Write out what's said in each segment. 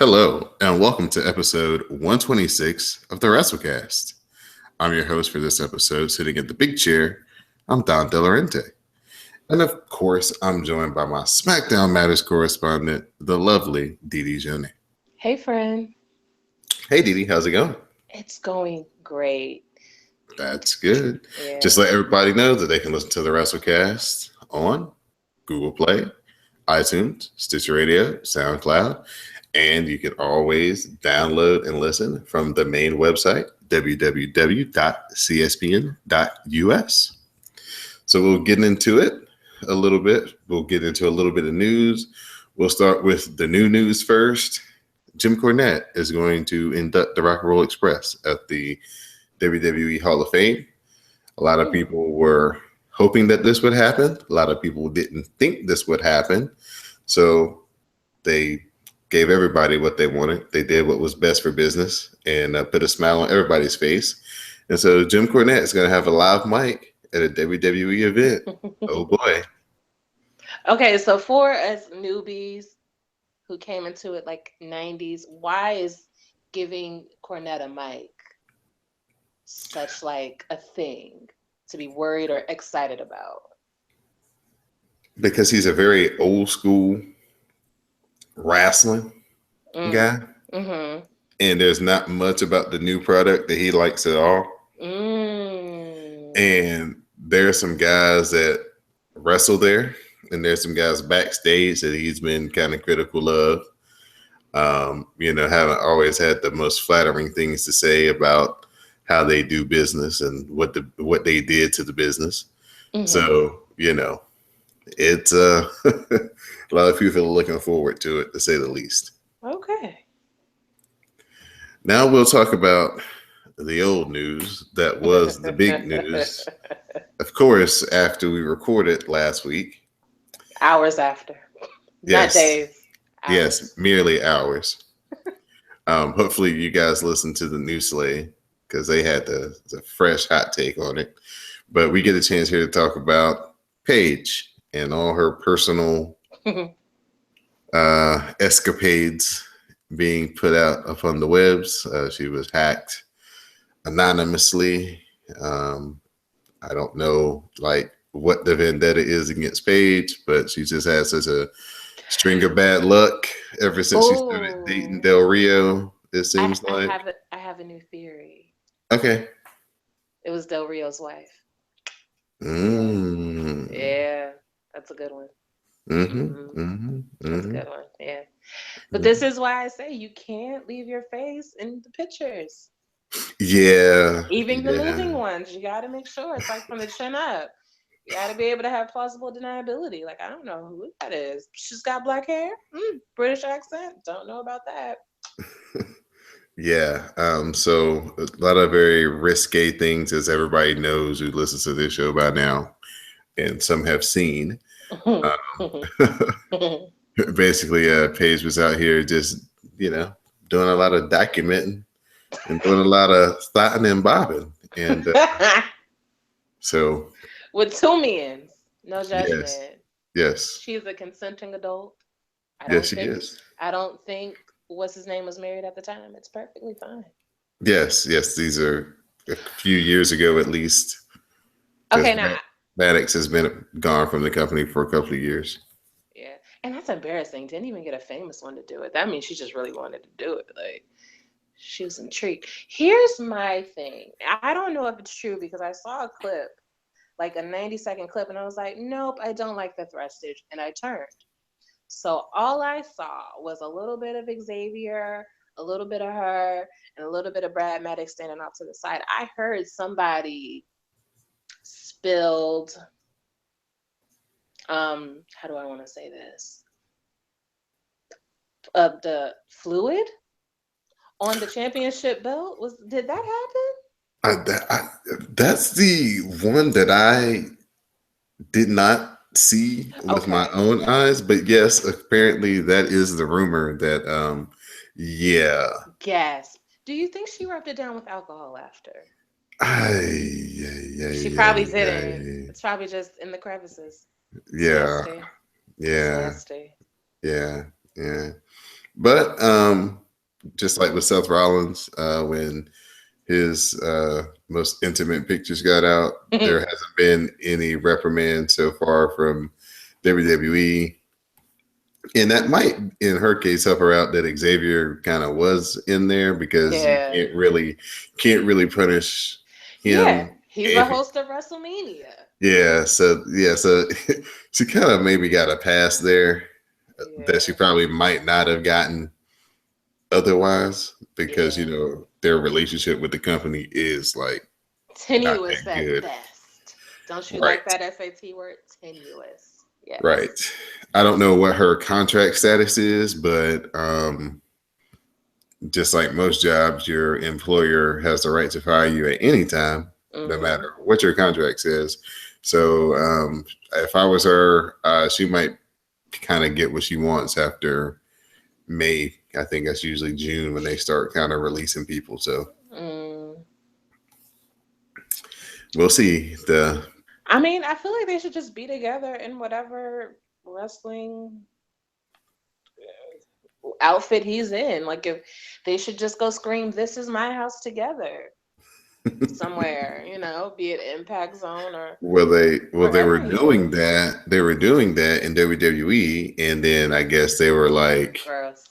Hello, and welcome to episode 126 of the Wrasslecast. I'm your host for this episode, sitting in the big chair. I'm Don Delarente. And of course, I'm joined by my SmackDown Matters correspondent, the lovely Didi Jone. Hey, friend. Hey, Didi, how's it going? It's going great. That's good. Yeah. Just let everybody know that they can listen to the Wrasslecast on Google Play, iTunes, Stitcher Radio, SoundCloud, and you can always download and listen from the main website, www.cspn.us. So we'll get into it a little bit. We'll get into a little bit of news. We'll start with the new news first. Jim Cornette is going to induct the Rock and Roll Express at the WWE Hall of Fame. A lot of people were hoping that this would happen. A lot of people didn't think this would happen. So they gave everybody what they wanted. They did what was best for business and put a smile on everybody's face. And so Jim Cornette is going to have a live mic at a WWE event. Oh, boy. Okay, so for us newbies who came into it like 90s, why is giving Cornette a mic such like a thing to be worried or excited about? Because he's a very old school wrestling guy. Mm-hmm. And there's not much about the new product that he likes at all. And there are some guys that wrestle there, and there's some guys backstage that he's been kind of critical of. Haven't always had the most flattering things to say about how they do business and what they did to the business. Mm-hmm. So, it's a lot of people are looking forward to it, to say the least. Okay. Now we'll talk about the old news that was the big news. Of course, after we recorded last week. Hours after. Yes. Not days. Hours. Yes, merely hours. Hopefully you guys listened to the news sleigh because they had the fresh hot take on it. But we get a chance here to talk about Paige and all her personal escapades being put out upon the webs. She was hacked anonymously. I don't know what the vendetta is against Paige, but she just had such a string of bad luck ever since she started dating Del Rio. It seems I have a new theory. Okay. It was Del Rio's wife. Yeah, that's a good one. That's a good one. Yeah. But this is why I say you can't leave your face in the pictures. Yeah. Even the moving ones, you got to make sure it's like from the chin up. You got to be able to have plausible deniability. Like, I don't know who that is. She's got black hair, British accent. Don't know about that. Yeah. So a lot of very risque things, as everybody knows who listens to this show by now, and some have seen. Basically, Paige was out here just, doing a lot of documenting and doing a lot of thotting and bobbing. And so. With 2 men, no judgment. Yes. She's a consenting adult. Yes, she is. I don't think what's his name was married at the time. It's perfectly fine. Yes. These are a few years ago at least. Okay, now Maddox has been gone from the company for a couple of years. Yeah, and that's embarrassing. Didn't even get a famous one to do it. That means she just really wanted to do it. Like, she was intrigued. Here's my thing. I don't know if it's true because I saw a clip, like a 90-second clip, and I was like, nope, I don't like the thrustage, and I turned. So all I saw was a little bit of Xavier, a little bit of her, and a little bit of Brad Maddox standing off to the side. I heard somebody spilled, how do I want to say this? The fluid on the championship belt. Did that happen? That's the one that I did not see with my own eyes, but yes, apparently that is the rumor that Gasp. Do you think she rubbed it down with alcohol after? She probably didn't. It's probably just in the crevices. Yeah. But just like with Seth Rollins, when his most intimate pictures got out, there hasn't been any reprimand so far from WWE. And that might, in her case, help her out that Xavier kind of was in there because you Yeah. can't really punish Yeah. him. He's the host of WrestleMania. So she kind of maybe got a pass there that she Yeah. probably might not have gotten otherwise because Yeah. their relationship with the company is like not Tenuous that at good. best. Don't you Right. like that SAT word? Tenuous. Yes. Right. I don't know what her contract status is, but just like most jobs, your employer has the right to fire you at any time, no matter what your contract says. So if I was her, she might kind of get what she wants after May. I think that's usually June when they start kind of releasing people. So we'll see. I mean, I feel like they should just be together in whatever wrestling outfit he's in. Like, if they should just go scream, "This is my house" together somewhere, be it Impact Zone or they wherever were he doing is. that. They were doing that in WWE, and then I guess they were like, Gross.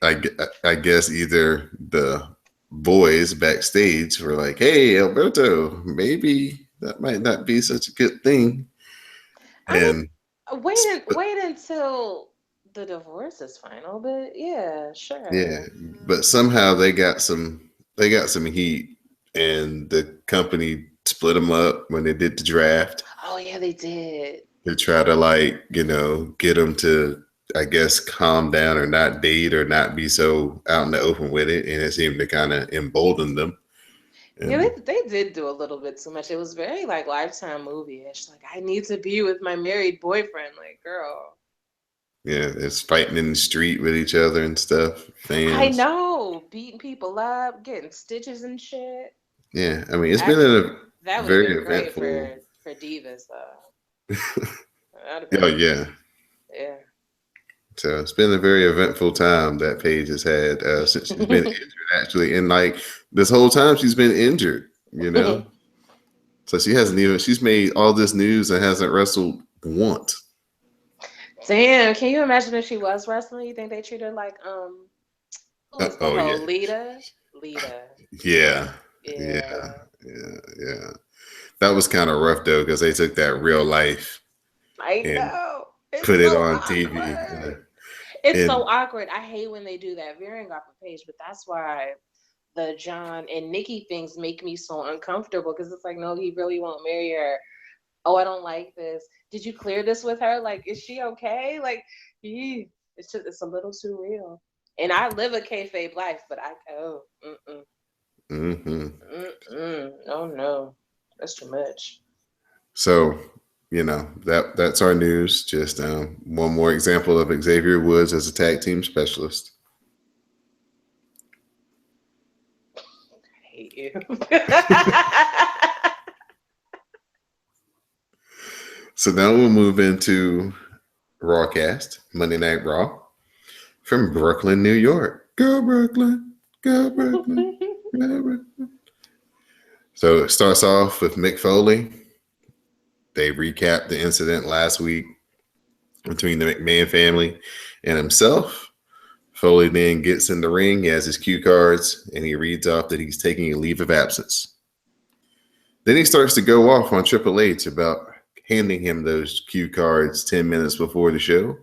I guess either the boys backstage were like, "Hey, Alberto, maybe that might not be such a good thing," I mean, and wait until the divorce is final, but yeah, yeah, sure. but somehow they got some heat, and the company split them up when they did the draft Oh yeah, they did. to try to get them to, I guess, calm down or not date or not be so out in the open with it, and it seemed to kind of embolden them. Yeah, And they did do a little bit too much. It was very like Lifetime movie-ish. Like, I need to be with my married boyfriend. Like, girl. yeah, it's fighting in the street with each other and stuff. I Fans. know, beating people up, getting stitches and shit. Yeah, I mean, it's been Actually, a that would have very been great eventful. for divas though. That'd have Oh been yeah. yeah. So it's been a very eventful time that Paige has had since she's been injured, actually, and like this whole time she's been injured. So she's made all this news and hasn't wrestled once. Damn, can you imagine if she was wrestling? You think they treat her like who was the Oh whole yeah, Lita? Lita. yeah, Yeah. yeah, yeah. That was kind of rough though because they took that real life I and know. It's put it so on TV. awkward. It's so And awkward. I hate when they do that. Veering off a page, but that's why the John and Nikki things make me so uncomfortable because it's like, no, he really won't marry her. Oh, I don't like this. Did you clear this with her? Like, is she okay? Like, it's a little too real. And I live a kayfabe life, but mm-hmm. oh no, that's too much. So, that's our news. Just one more example of Xavier Woods as a tag team specialist. I hate you. So now we'll move into Rawcast, Monday Night Raw from Brooklyn, New York. Go Brooklyn, go Brooklyn, go Brooklyn. So it starts off with Mick Foley. They recapped the incident last week between the McMahon family and himself. Foley then gets in the ring. He has his cue cards and he reads off that he's taking a leave of absence. Then he starts to go off on Triple H about handing him those cue cards 10 minutes before the show.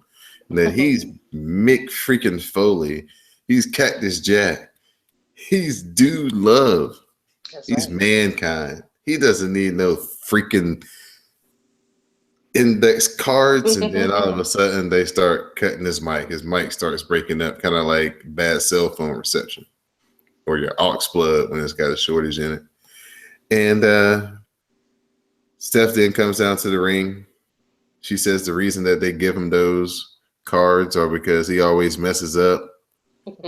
And that he's Mick freaking Foley. He's Cactus Jack. He's Dude Love. That's He's right. mankind. He doesn't need no freaking index cards. And then all of a sudden they start cutting his mic. His mic starts breaking up, kind of like bad cell phone reception or your aux plug when it's got a shortage in it. And Steph then comes down to the ring. She says the reason that they give him those cards are because he always messes up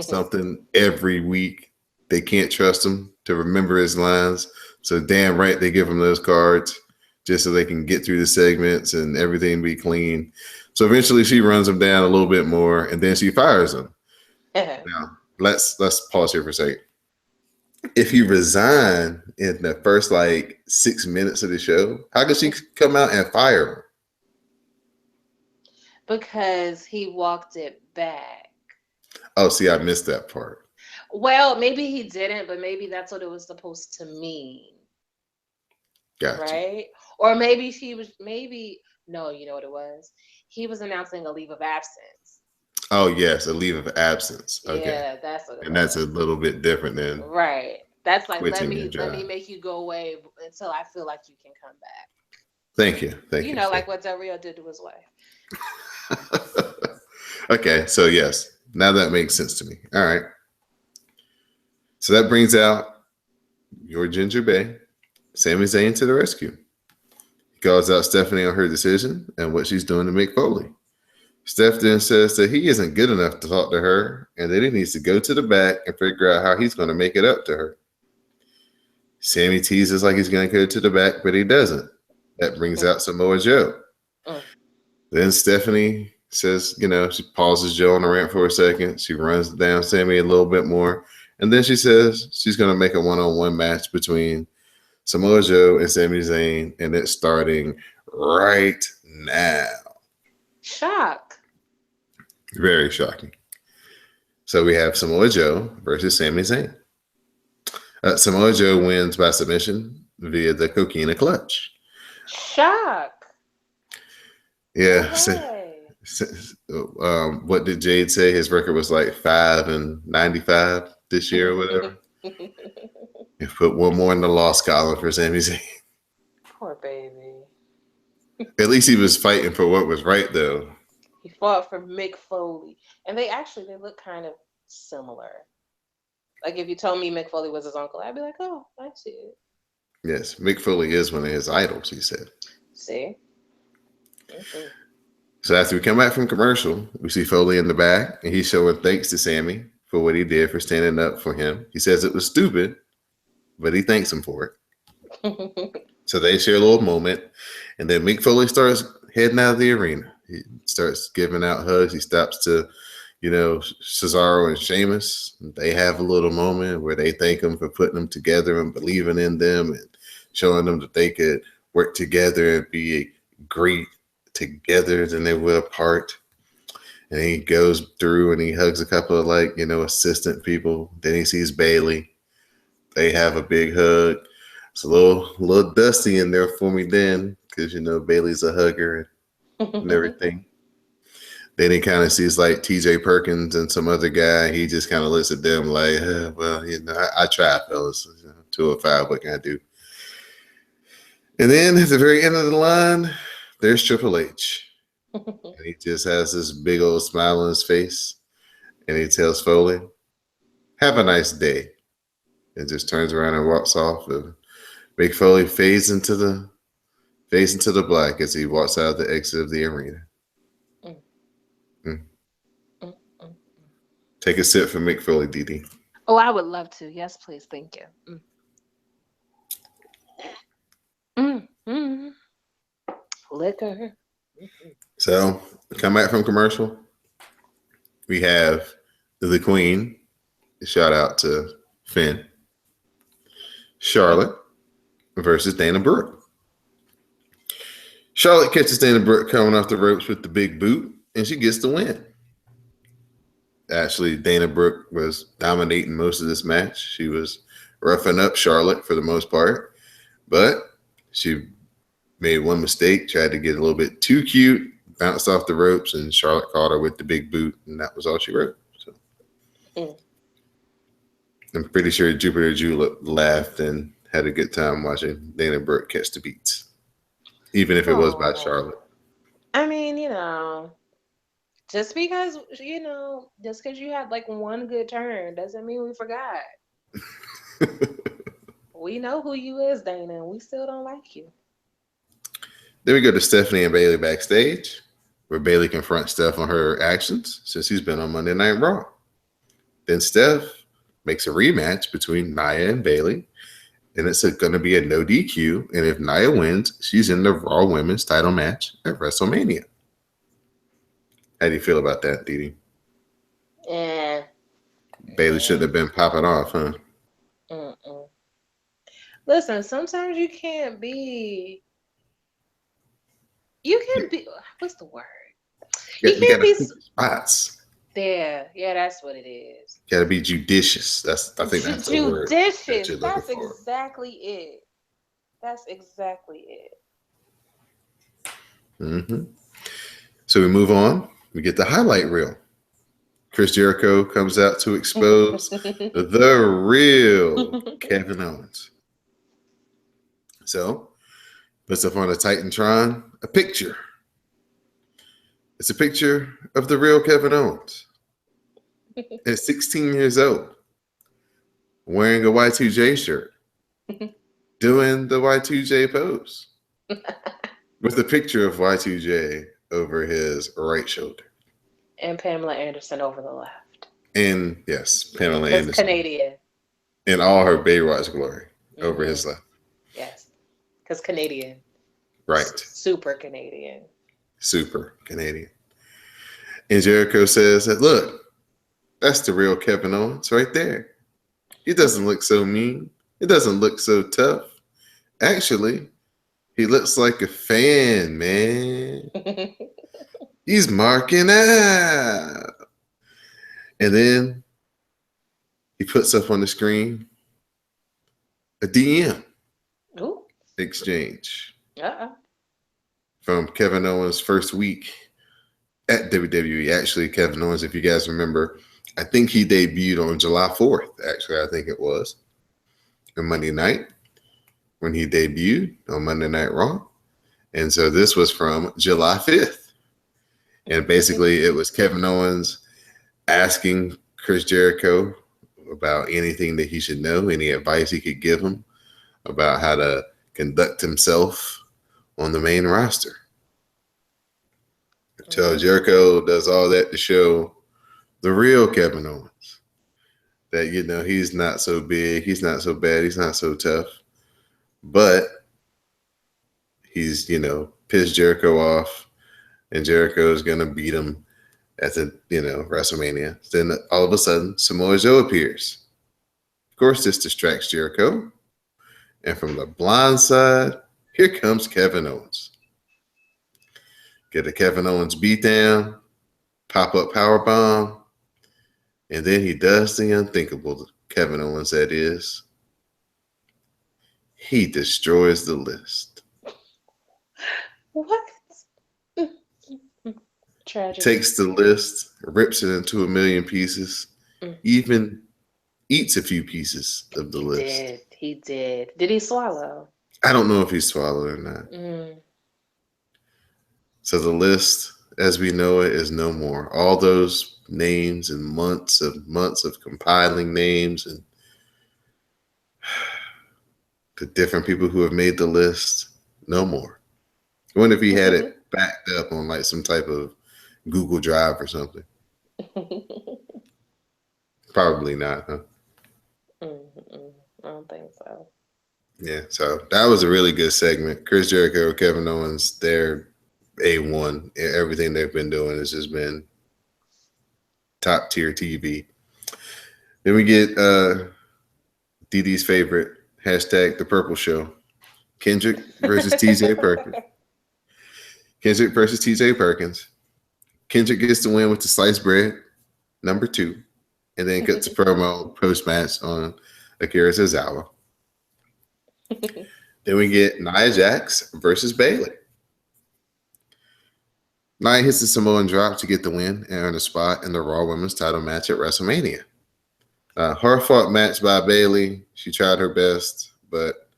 something every week. They can't trust him to remember his lines. So damn right they give him those cards just so they can get through the segments and everything be clean. So eventually she runs him down a little bit more and then she fires him. Now, let's pause here for a second. If you resign in the first like 6 minutes of the show, how could she come out and fire him? Because he walked it back. Oh, see, I missed that part. Well, maybe he didn't, but maybe that's what it was supposed to mean, Gotcha. right? Or maybe she was, maybe, no, you know what it was? He was announcing a leave of absence. Oh, yes, a leave of absence. Okay. Yeah, that's what it And that's a was. little bit different than Right. That's like, let quitting your me let job. me make you go away until I feel like you can come back. Thank you. Thank You you. know, like what Del Rio did to his wife. Okay, so yes, now that makes sense to me. All right. So that brings out your Ginger Bay, Sami Zayn to the rescue. He calls out Stephanie on her decision and what she's doing to Mick Foley. Steph then says that he isn't good enough to talk to her and that he needs to go to the back and figure out how he's going to make it up to her. Sammy teases like he's going to go to the back, but he doesn't. That brings out Samoa Joe. Then Stephanie says, she pauses Joe on the ramp for a second. She runs down Sammy a little bit more. And then she says she's going to make a one-on-one match between Samoa Joe and Sami Zayn, and it's starting right now. Shock. Very shocking. So we have Samoa Joe versus Sami Zayn. Samoa Joe wins by submission via the Coquina Clutch. Shock. Yeah. What did Jade say? His record was like 5-95 this year or whatever. You put one more in the loss column for Sami Zayn. Poor baby. At least he was fighting for what was right, though. He fought for Mick Foley. And they look kind of similar. Like if you told me Mick Foley was his uncle, I'd be like, oh, I see it. Yes, Mick Foley is one of his idols, he said. See? Mm-hmm. So after we come back from commercial, we see Foley in the back, and he's showing thanks to Sammy for what he did for standing up for him. He says it was stupid, but he thanks him for it. So they share a little moment, and then Mick Foley starts heading out of the arena. He starts giving out hugs. He stops to, Cesaro and Sheamus. They have a little moment where they thank him for putting them together and believing in them and showing them that they could work together and be great together than they would apart. And he goes through and he hugs a couple of assistant people. Then he sees Bayley. They have a big hug. It's a little dusty in there for me then, because Bayley's a hugger and everything. Then he kind of sees like TJ Perkins and some other guy. He just kind of looks at them like, well, I tried, fellas. 205, what can I do? And then at the very end of the line, there's Triple H. And he just has this big old smile on his face. And he tells Foley, have a nice day. And just turns around and walks off. And Mick Foley fades into the black as he walks out of the exit of the arena. Take a sip from Mick Foley, Dee. Oh, I would love to. Yes, please. Thank you. Liquor. So, come back from commercial. We have the Queen. Shout out to Finn. Charlotte versus Dana Brooke. Charlotte catches Dana Brooke coming off the ropes with the big boot, and she gets the win. Actually, Dana Brooke was dominating most of this match. She was roughing up Charlotte for the most part, but she made one mistake, tried to get a little bit too cute, bounced off the ropes, and Charlotte caught her with the big boot, and that was all she wrote. So. I'm pretty sure Jupiter Julep laughed and had a good time watching Dana Brooke catch the beats, even if it was by Charlotte. I mean, just because you had like one good turn doesn't mean we forgot. We know who you is, Dana, and we still don't like you. Then we go to Stephanie and Bayley backstage, where Bayley confronts Steph on her actions since he's been on Monday Night Raw. Then Steph makes a rematch between Nia and Bayley, and it's going to be a no DQ. And if Nia wins, she's in the Raw Women's title match at WrestleMania. How do you feel about that, Dee? Bailey should have been popping off, huh? Mm-mm. Listen, sometimes you can't be. You can't be. What's the word? You You can't gotta be pick your spots. there. Yeah, that's what it is. You gotta be judicious. I think that's the word that Judicious. you're looking That's for. exactly it. That's exactly Mm-hmm. So we move on. We get the highlight reel. Chris Jericho comes out to expose it. the real Kevin Owens. So puts up on a Titantron a picture. It's a picture of the real Kevin Owens at 16 years old, wearing a Y2J shirt, doing the Y2J pose, with a picture of Y2J over his right shoulder. And Pamela Anderson over the left. And yes, Pamela Because Anderson Canadian. in all her Baywatch glory over his left. Yes. Because Canadian. Right. Super Canadian. Super Canadian. And Jericho says that, look, that's the real Kevin Owens right there. He doesn't look so mean. He doesn't look so tough. Actually, he looks like a fan, man. He's marking out. And then he puts up on the screen a DM Ooh. exchange Uh-uh. from Kevin Owens' first week at WWE. Actually, Kevin Owens, if you guys remember, I think he debuted on July 4th. Actually, I think it was on Monday night when he debuted on Monday Night Raw. And so this was from July 5th. And basically, it was Kevin Owens asking Chris Jericho about anything that he should know, any advice he could give him about how to conduct himself on the main roster. So Jericho does all that to show the real Kevin Owens that, you know, he's not so big, he's not so bad, he's not so tough, but he's, you know, pissed Jericho off, and Jericho is going to beat him at the, you know, WrestleMania. Then all of a sudden, Samoa Joe appears. Of course, this distracts Jericho. And from the blind side, here comes Kevin Owens. Get a Kevin Owens beatdown, pop-up powerbomb, and then he does the unthinkable, Kevin Owens, that is. He destroys the list. What? Tragic. Takes the list, rips it into a million pieces, even eats a few pieces of the list. He did. Did he swallow? I don't know if he swallowed or not. So the list, as we know it, is no more. All those names and months of compiling names and the different people who have made the list, no more. I wonder if he had it backed up on like some type of Google Drive or something. Probably not, huh? I don't think so. Yeah, so that was a really good segment. Chris Jericho, Kevin Owens, they're A1. Everything they've been doing has just been top tier TV. Then we get DD's favorite, hashtag the Purple Show. Kendrick versus TJ Perkins. Kendrick versus TJ Perkins. Kendrick gets the win with the sliced bread, number 2, and then cuts a promo post-match on Akira Tozawa. Then we get Nia Jax versus Bayley. Nia hits the Samoan drop to get the win and earn a spot in the Raw Women's title match at WrestleMania. Hard-fought match by Bayley. She tried her best, but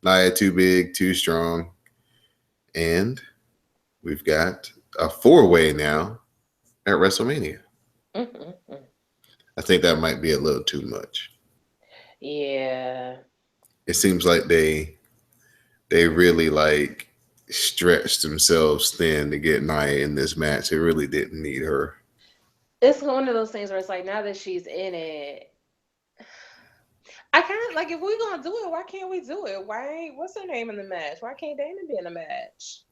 Nia too big, too strong. And we've got a 4-way now at WrestleMania. I think that might be a little too much. Yeah. It seems like they really like stretched themselves thin to get Nia in this match. They really didn't need her. It's one of those things where it's like, now that she's in it, I kind of like, if we're gonna do it, why can't we do it? What's her name in the match? Why can't Dana be in the match?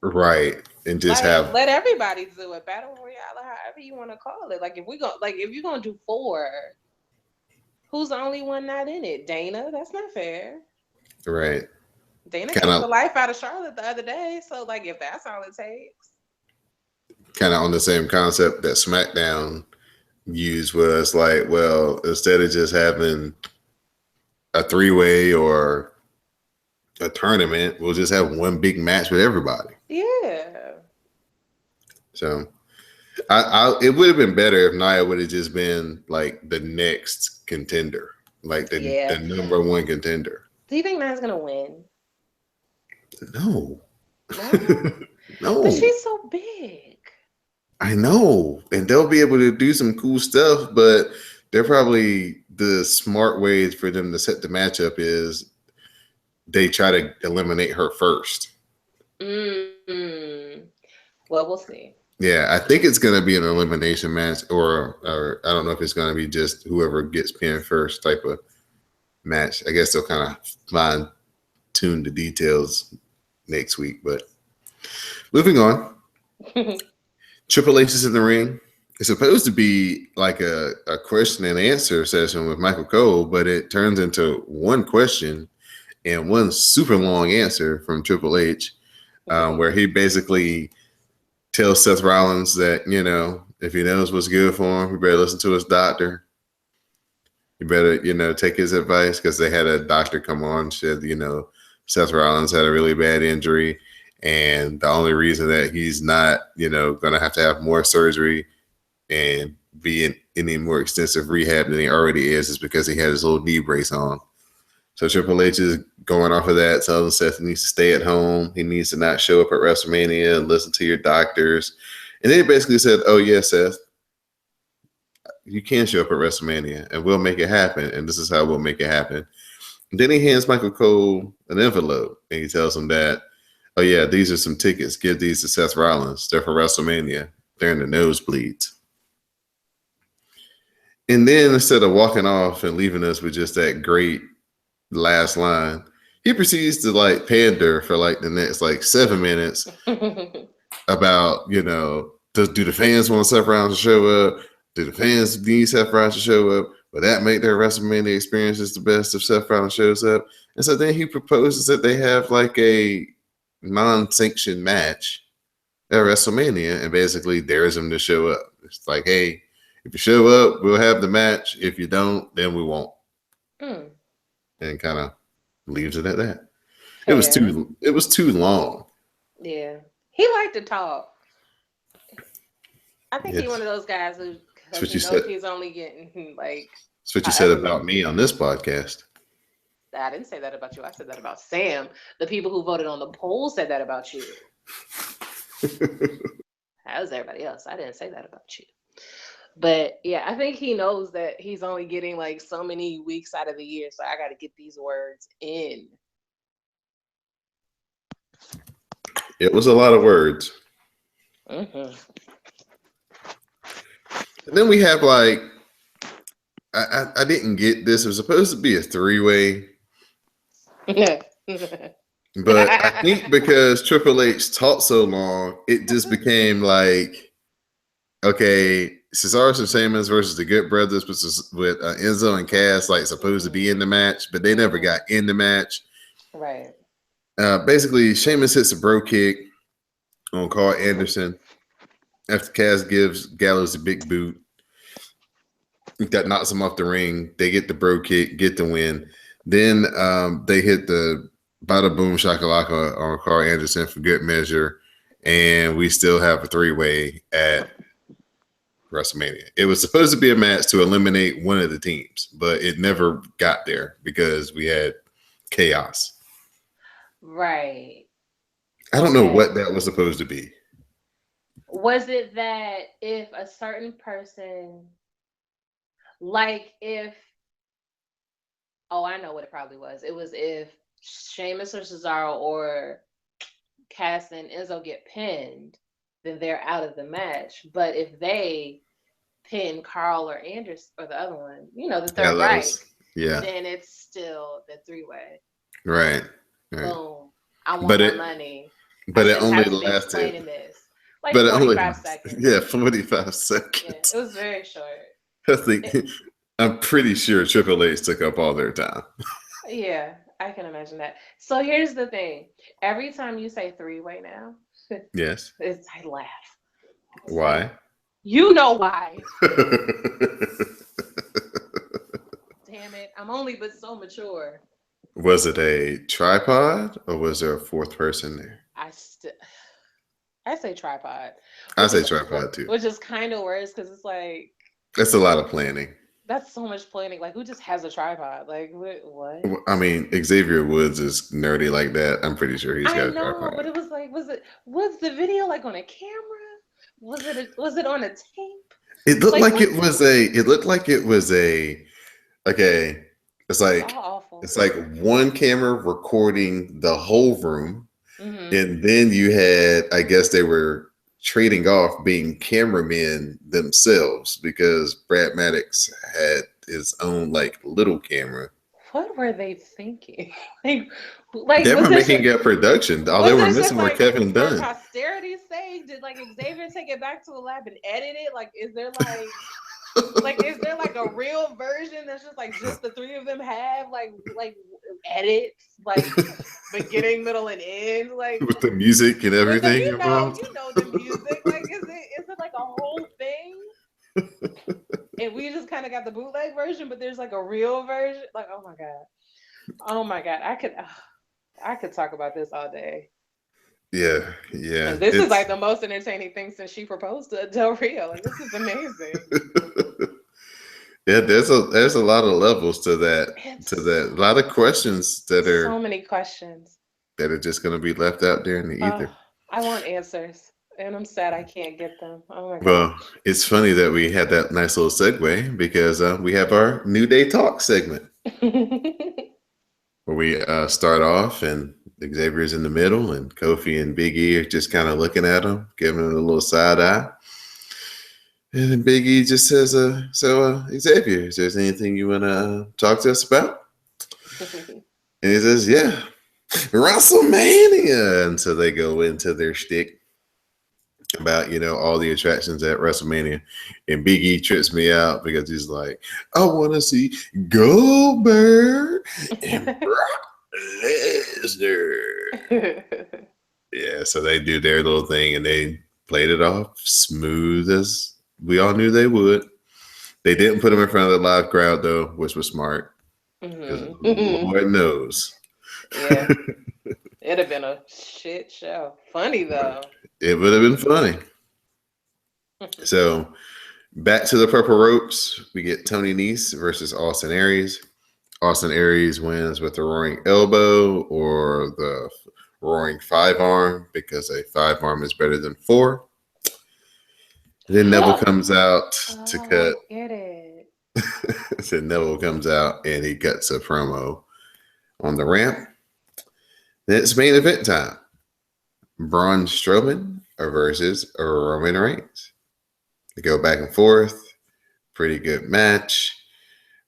Right. And just like, let everybody do it. Battle Royale, however you want to call it. Like, if you're gonna do 4, Who's the only one not in it? Dana. That's not fair. Right. Dana Kind kicked the of life out of Charlotte the other day. So, like, if that's all it takes. kind of on the same concept that SmackDown used, where it's like, well, instead of just having a three-way or a tournament, we'll just have one big match with everybody. Yeah. So it would have been better if Nia would have just been like the next contender, like the Yeah. number one contender. Do you think Nia's gonna win? No. No. But No. she's so big. I know. And they'll be able to do some cool stuff, but they're probably the smart ways for them to set the matchup is they try to eliminate her first. Mm. Well, we'll see. Yeah, I think it's going to be an elimination match, or I don't know if it's going to be just whoever gets pinned first type of match. I guess they'll kind of fine tune the details next week. But moving on, Triple H is in the ring. It's supposed to be like a question and answer session with Michael Cole, but it turns into one question and one super long answer from Triple H, where he basically tells Seth Rollins that, if he knows what's good for him, he better listen to his doctor. You better, take his advice, because they had a doctor come on, said, Seth Rollins had a really bad injury, and the only reason that he's not, going to have more surgery and be in any more extensive rehab than he already is because he had his little knee brace on. So Triple H is going off of that, telling Seth he needs to stay at home. He needs to not show up at WrestleMania and listen to your doctors. And then he basically said, oh, yeah, Seth, you can show up at WrestleMania and we'll make it happen. And this is how we'll make it happen. And then he hands Michael Cole an envelope and he tells him that, oh, yeah, these are some tickets. Give these to Seth Rollins. They're for WrestleMania. They're in the nosebleeds. And then instead of walking off and leaving us with just that great last line, he proceeds to pander for the next 7 minutes about, do the fans want Seth Rollins to show up? Do the fans need Seth Rollins to show up? Will that make their WrestleMania experiences the best if Seth Rollins shows up? And so then he proposes that they have a non-sanctioned match at WrestleMania and basically dares him to show up. It's like, hey, if you show up, we'll have the match. If you don't, then we won't. And kind of leaves it at that. Fair. It was too long. Yeah. He liked to talk. I think he's one of those guys who knows he's only getting That's what you said about me on this podcast. I didn't say that about you. I said that about Sam. The people who voted on the poll said that about you. That was everybody else. I didn't say that about you. But yeah, I think he knows that he's only getting so many weeks out of the year. So I got to get these words in. It was a lot of words. Mm-hmm. And then we have I didn't get this. It was supposed to be a three-way. But I think because Triple H talked so long, it just became okay, Cesaro and Sheamus versus the Good Brothers with Enzo and Cass supposed to be in the match, but they never got in the match. Right. Basically, Sheamus hits a bro kick on Carl Anderson after Cass gives Gallows a big boot. That knocks him off the ring. They get the bro kick, get the win. Then they hit the bada boom shakalaka on Carl Anderson for good measure, and we still have a three-way at WrestleMania. It was supposed to be a match to eliminate one of the teams, but it never got there because we had chaos. Right. I don't know what that was supposed to be. Was it that if a certain person, I know what it probably was. It was if Sheamus or Cesaro or Cass and Enzo get pinned, then they're out of the match. But if they pin Carl or Anderson or the other one, the third then it's still the three-way. Right. Boom. I want my money. But it only lasted. This. 45 seconds. Yeah, 45 seconds. Yeah, it was very short. I think I'm pretty sure Triple H took up all their time. Yeah, I can imagine that. So here's the thing. Every time you say three-way now, Yes. I laugh. It's like, Why? you know why. Damn it. I'm only but so mature. Was it a tripod or was there a fourth person there? I still I say tripod, I which say is tripod too. kind of worse because it's like That's a lot of planning. that's so much planning. Like, who just has a tripod? Like, what? I mean, Xavier Woods is nerdy like that. I'm pretty sure he's I got a know, but tripod. it was like, was the video like on a camera? Was it on a tape? It looked Like, like what? it was a. It looked like it was a. Okay, it's It's all like awful. it's like one camera recording the whole room, Hmm. and then you had. I guess they were trading off being cameramen themselves because Brad Maddox had his own like little camera. What were they thinking? like, They was were this making a production. All they was were this just missing were like Kevin for Dunn. posterity's sake? Did like Xavier take it back to the lab and edit it? Like, is there is there like a real version that's just the three of them have like edits like beginning, middle, and end like With the music and with the everything involved. the music like is it like a whole thing and we just kind of got the bootleg version but there's like a real version like oh my god I could talk about this all day Yeah, yeah. and this is It's like the most entertaining thing since she proposed to Del Rio like this is amazing. yeah, there's a lot of levels to that It's A lot of questions so many questions. that are just gonna be left out there in the Oh, ether. I want answers, and I'm sad I can't get them. Oh my Well, gosh. it's funny that we had that nice little segue because we have our New Day Talk segment where we start off and Xavier's in the middle and Kofi and Big E are just kind of looking at him, giving him a little side eye. And then Big E just says, Xavier, is there anything you want to talk to us about? And he says, yeah, WrestleMania. And so they go into their shtick about, all the attractions at WrestleMania. And Big E trips me out because he's like, I want to see Goldberg and Brock Lesnar. Yeah, so they do their little thing and they played it off smooth as we all knew they would. They didn't put him in front of the live crowd though, which was smart because Lord knows. Yeah, it'd have been a shit show. Funny though. It would have been funny. So back to the purple ropes, we get Tony Nese versus Austin Aries. Austin Aries wins with the roaring elbow or the roaring five arm because a five arm is better than four. Then Neville comes out to cut. I get it. Then Neville comes out and he cuts a promo on the ramp. Then it's main event time. Braun Strowman versus Roman Reigns. They go back and forth. Pretty good match.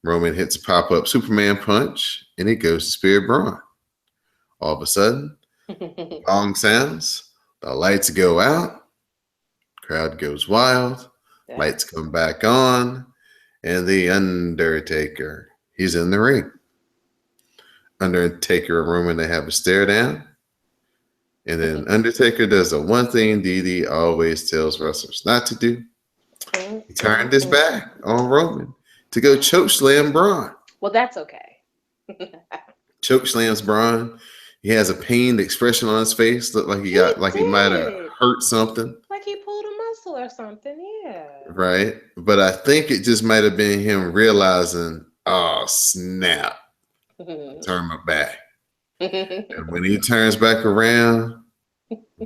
Roman hits a pop-up Superman punch and he goes to spear Braun. All of a sudden, gong sounds. The lights go out. Crowd goes wild. Lights come back on. And the Undertaker, he's in the ring. Undertaker and Roman, they have a stare down. And then Undertaker does the one thing Didi always tells wrestlers not to do. He turned his back on Roman to go choke slam Braun. Well, that's okay. Choke slams Braun. He has a pained expression on his face. Looked like he might have hurt something. Like he pulled a muscle or something, yeah. Right. But I think it just might have been him realizing, oh, snap. Turn my back. And when he turns back around,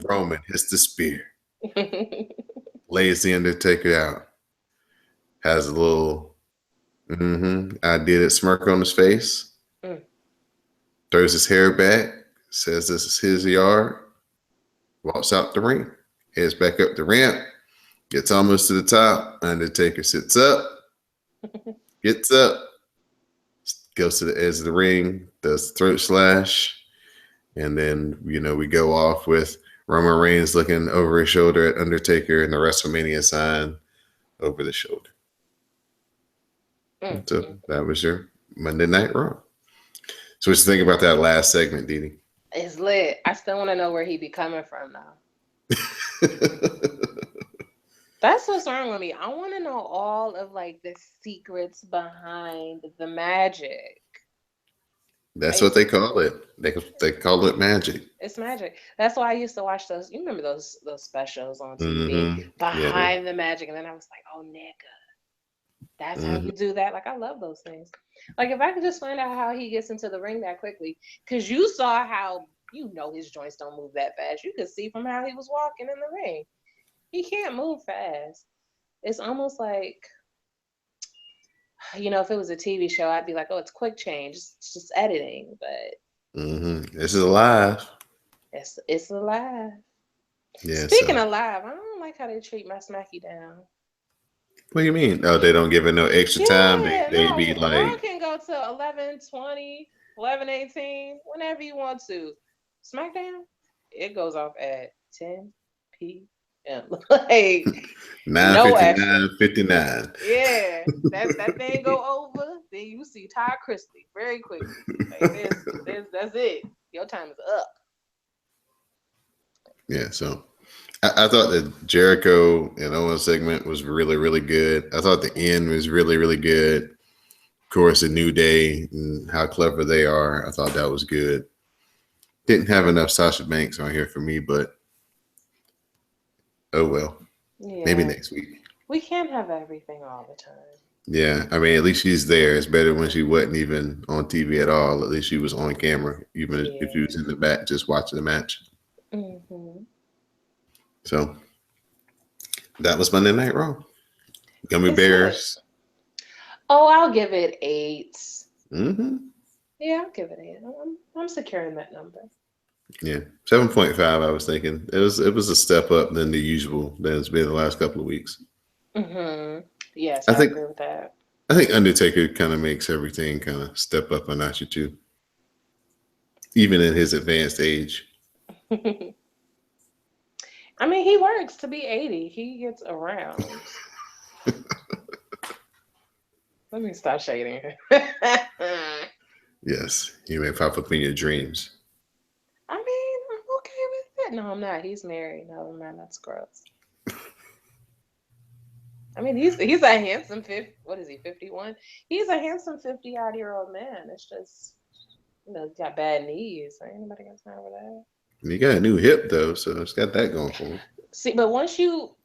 Roman hits the spear. Lays the Undertaker out. Has a little I did it smirk on his face. Throws his hair back. Says this is his yard. Walks out the ring. Heads back up the ramp. Gets almost to the top. Undertaker sits up. Gets up. Goes to the edge of the ring. Does throat slash. And then, we go off with Roman Reigns looking over his shoulder at Undertaker and the WrestleMania sign over the shoulder. So Mm. that was your Monday Night Raw. So what you think about that last segment, Didi? It's lit. I still want to know where he be coming from now. That's what's wrong with me. I want to know all of like the secrets behind the magic. That's I what they call it. They call it magic. It's magic. That's why I used to watch those. You remember those specials on TV Yeah. behind the magic, and then I was like, oh nigga, that's how hmm you do that. Like I love those things. Like if I could just find out how he gets into the ring that quickly, because you saw how his joints don't move that fast. You could see from how he was walking in the ring. He can't move fast. It's almost like if it was a TV show, I'd be like, oh, it's quick change, it's just editing, but This is live. it's alive. Yeah. Speaking So of live, I don't like how they treat my Smacky Down. what do you mean? Oh, they don't give it no extra time. Yeah, They be no, Raw like, can go to 11:20, 11:18, whenever you want to. SmackDown, it goes off at 10 p.m. Like, no extra. 9:59. Yeah, that thing go over, then you see Ty Christie very quickly. Like, that's it. Your time is up. Yeah. So I thought the Jericho and Owens segment was really, really good. I thought the end was really, really good. Of course, the New Day and how clever they are. I thought that was good. Didn't have enough Sasha Banks on here for me, but oh well. Maybe Yeah, next week. we can't have everything all the time. Yeah, I mean, at least she's there. It's better when she wasn't even on TV at all. At least she was on camera, even if she Yeah. was in the back just watching the match. hmm So that was Monday Night Raw. Gummy It's lit. Bears. Oh, I'll give it 8. Mm-hmm. Yeah, I'll give it 8. I'm securing that number. Yeah, 7.5. I was thinking it was a step up than the usual that has been the last couple of weeks. Yes, I I think agree with that. I think Undertaker kind of makes everything kind of step up a notch or two, even in his advanced age. I mean, he works to be 80. He gets around. Let me stop shading him. I Yes, he may pop up in your dreams. mean, I'm okay with it. No, I'm not. He's married. No, man, that's gross. I mean, he's a handsome 50. What is he? 51. He's a handsome 50-odd-year-old man. It's just he's got bad knees. Ain't anybody got time for that? And he got a new hip though, so it's got that going for him. See, but once you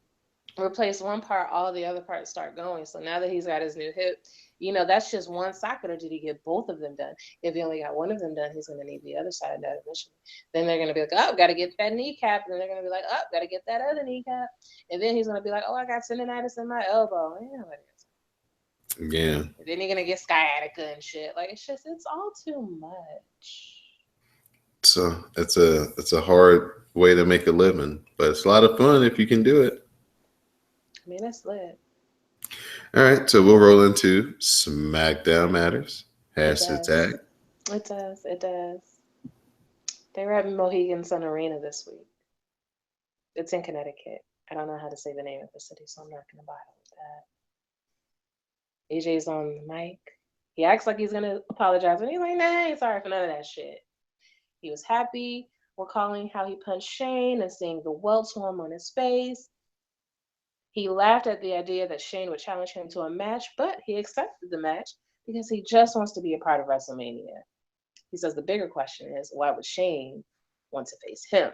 replace one part, all the other parts start going. So now that he's got his new hip, that's just one socket, or did he get both of them done? If he only got one of them done, he's going to need the other side done eventually. Then they're going to be like, oh, got to get that kneecap. And then they're going to be like, oh, got to get that other kneecap. And then he's going to be like, oh, I got tendonitis in my elbow. Yeah. And then you're going to get sciatica and shit. Like, it's all too much. So it's a hard way to make a living, but it's a lot of fun if you can do it. I mean, that's lit. All right, so we'll roll into SmackDown Matters. It Hashtag. It does. It does. They were at Mohegan Sun Arena this week. It's in Connecticut. I don't know how to say the name of the city, so I'm not going to bother with that. AJ's on the mic. He acts like he's going to apologize, and he's like, nah, I ain't sorry for none of that shit. He was happy recalling how he punched Shane and seeing the welts form on his face. He laughed at the idea that Shane would challenge him to a match, but he accepted the match because he just wants to be a part of WrestleMania. He says the bigger question is, why would Shane want to face him?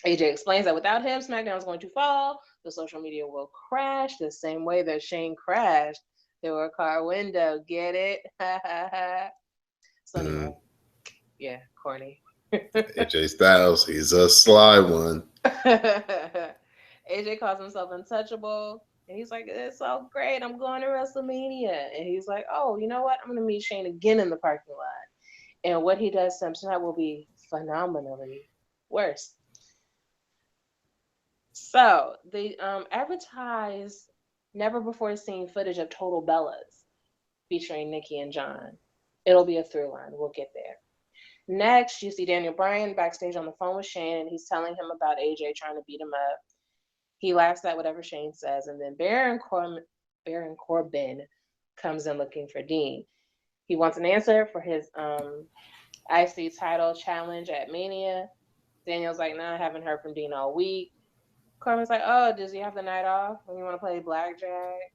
AJ explains that without him, SmackDown is going to fall. The social media will crash the same way that Shane crashed through a car window. Get it? So anyway, yeah, corny. AJ Styles, he's a sly one. AJ calls himself untouchable. And he's like, it's so great. I'm going to WrestleMania. And he's like, oh, you know what? I'm going to meet Shane again in the parking lot. And what he does tonight will be phenomenally worse. So they advertise never before seen footage of Total Bellas featuring Nikki and John. It'll be a through line. We'll get there. Next, you see Daniel Bryan backstage on the phone with Shane, and he's telling him about AJ trying to beat him up. He laughs at whatever Shane says, and then Baron Corbin comes in looking for Dean. He wants an answer for his IC title challenge at Mania. Daniel's like, nah, I haven't heard from Dean all week. Corbin's like, oh, does he have the night off when you want to play blackjack?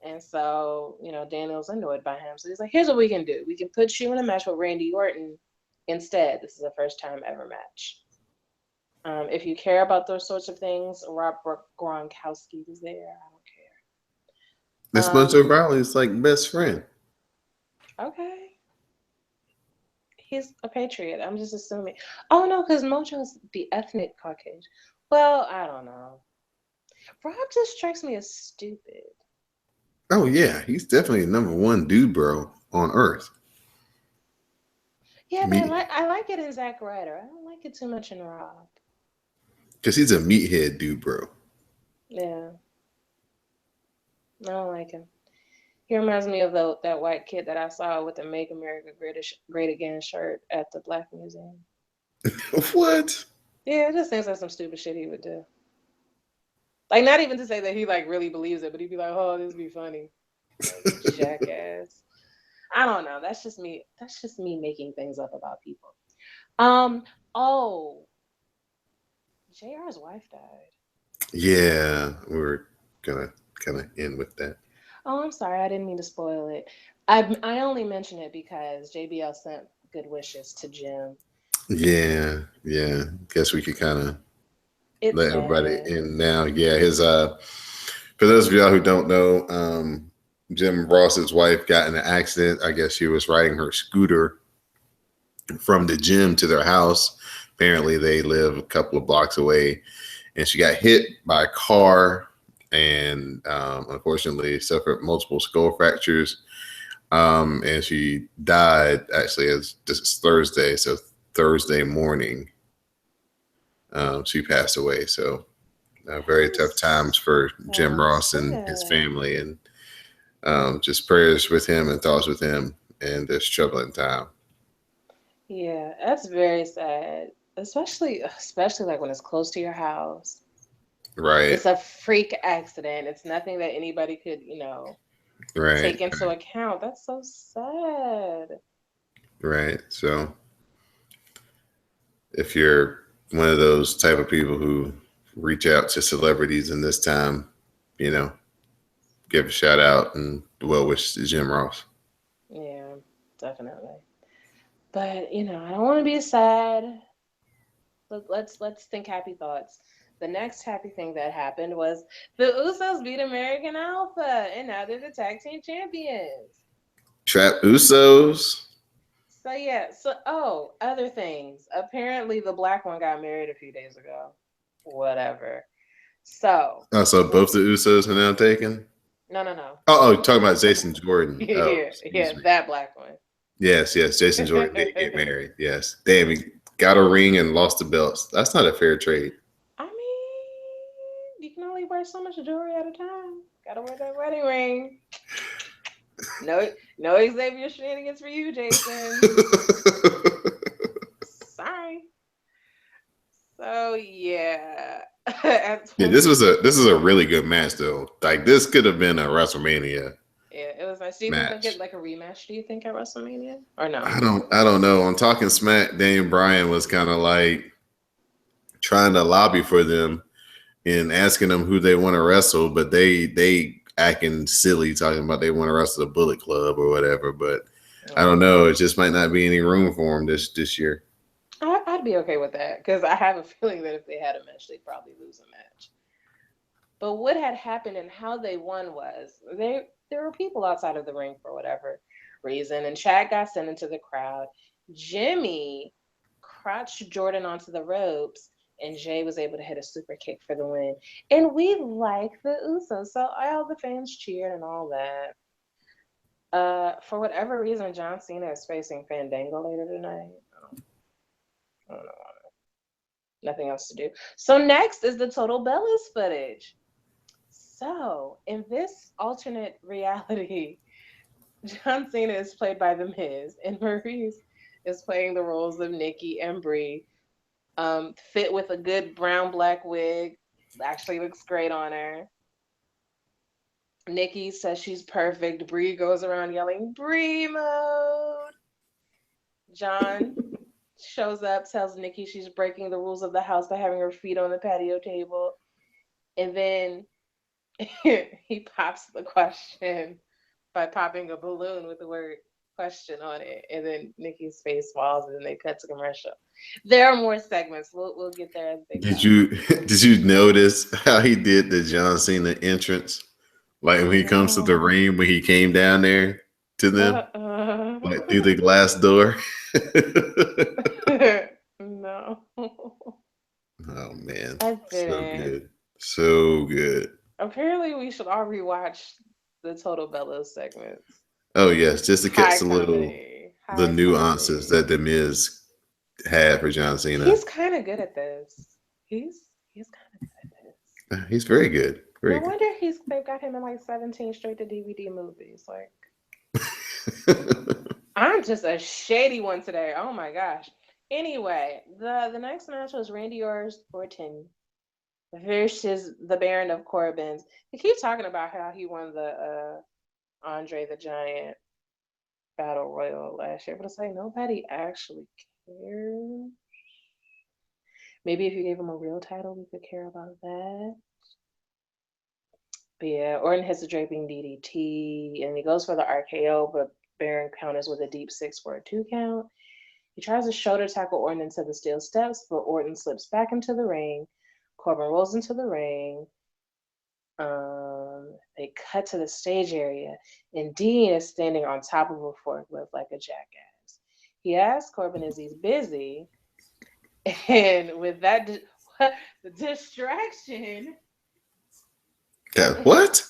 And so, Daniel's annoyed by him. So he's like, here's what we can do. We can put you in a match with Randy Orton instead. This is a first time ever match. If you care about those sorts of things, Rob Gronkowski is there. I don't care. This Mojo Rawley's like best friend. Okay. He's a patriot. I'm just assuming. Oh, no, because Mojo's the ethnic Caucasian. Well, I don't know. Rob just strikes me as stupid. Oh, yeah. He's definitely the #1 dude bro on Earth. Yeah, but I like it in Zack Ryder. I don't like it too much in Rob. Because he's a meathead dude bro. Yeah. I don't like him. He reminds me of that white kid that I saw with the Make America Great Again shirt at the Black Museum. What? Yeah, it just seems like some stupid shit he would do. Like, not even to say that he, like, really believes it, but he'd be like, oh, this would be funny. Like, jackass. I don't know. That's just me. That's just me making things up about people. Oh. JR's wife died. Yeah, we're going to kind of end with that. Oh, I'm sorry. I didn't mean to spoil it. I only mention it because JBL sent good wishes to Jim. Yeah. Guess we could kind of let everybody in now. Yeah, his for those of y'all who don't know, Jim Ross's wife got in an accident. I guess she was riding her scooter from the gym to their house. Apparently, they live a couple of blocks away, and she got hit by a car and unfortunately suffered multiple skull fractures. And she died actually as this is Thursday, so Thursday morning she passed away. So very tough times for Jim Ross and his family, and just prayers with him and thoughts with him in this troubling time. Yeah, that's very sad, especially like when it's close to your house. Right. It's a freak accident. It's nothing that anybody could, take into account. That's so sad. Right. So if you're one of those type of people who reach out to celebrities in this time, give a shout out and well wishes to Jim Ross. Yeah, definitely. But I don't want to be sad. Let's think happy thoughts. The next happy thing that happened was the Usos beat American Alpha, and now they're the tag team champions. Trap Usos. So yeah, other things. Apparently the black one got married a few days ago. Whatever. So both the Usos are now taken? No. Oh, talking about Jason Jordan. Yeah, that black one. Yes, Jason Jordan did get married. Yes. Damn, he got a ring and lost the belts. That's not a fair trade. I mean, you can only wear so much jewelry at a time. Gotta wear that wedding ring. No Xavier shenanigans for you, Jason. Sorry. So yeah. This is a really good match though. Like this could have been a WrestleMania. Yeah, it was nice. Do you think they'll get like a rematch? Do you think at WrestleMania or no? I don't know. On Talking Smack, Daniel Bryan was kind of like trying to lobby for them and asking them who they want to wrestle, but they acting silly talking about they want to wrestle the Bullet Club or whatever. But I don't know. It just might not be any room for them this year. I'd be okay with that because I have a feeling that if they had a match, they'd probably lose a match. But what had happened and how they won was there were people outside of the ring for whatever reason, and Chad got sent into the crowd. Jimmy crotched Jordan onto the ropes, and Jay was able to hit a super kick for the win. And we like the Usos, so all the fans cheered and all that. For whatever reason, John Cena is facing Fandango later tonight. I don't know. Nothing else to do. So next is the Total Bellas footage. So in this alternate reality, John Cena is played by The Miz, and Maurice is playing the roles of Nikki and Brie. Fit with a good brown black wig. Actually looks great on her. Nikki says she's perfect. Bree goes around yelling, Bree mode. John shows up, tells Nikki she's breaking the rules of the house by having her feet on the patio table. And then he pops the question by popping a balloon with the word question on it. And then Nikki's face falls and then they cut to commercial. There are more segments. We'll get there as they Did come. you did you notice how he did the John Cena entrance? Like when he comes to the No. ring, when he came down there to them, like through the glass door. No. Oh man, I so didn't. good, so good. Apparently, we should all rewatch the Total Bellas segments. Oh yes, just to catch High a little comedy. the High nuances comedy. that the Miz had for John Cena. He's kind of good at this. He's kind of good at this. He's very good, very No good. wonder they've got him in like 17 straight to DVD movies. Like I'm just a shady one today. Oh my gosh. Anyway, the next match was Randy Orton versus the Baron of Corbin's. He keeps talking about how he won the Andre the Giant Battle Royal last year, but it's like nobody actually cares. Maybe if you gave him a real title, we could care about that. But yeah, Orton hits a draping DDT and he goes for the RKO, but Baron counters with a deep six for a 2 count. He tries to shoulder tackle Orton into the steel steps, but Orton slips back into the ring. Corbin rolls into the ring. They cut to the stage area, and Dean is standing on top of a forklift like a jackass. He asks Corbin, "Is he busy?" And with that, the distraction, God, what?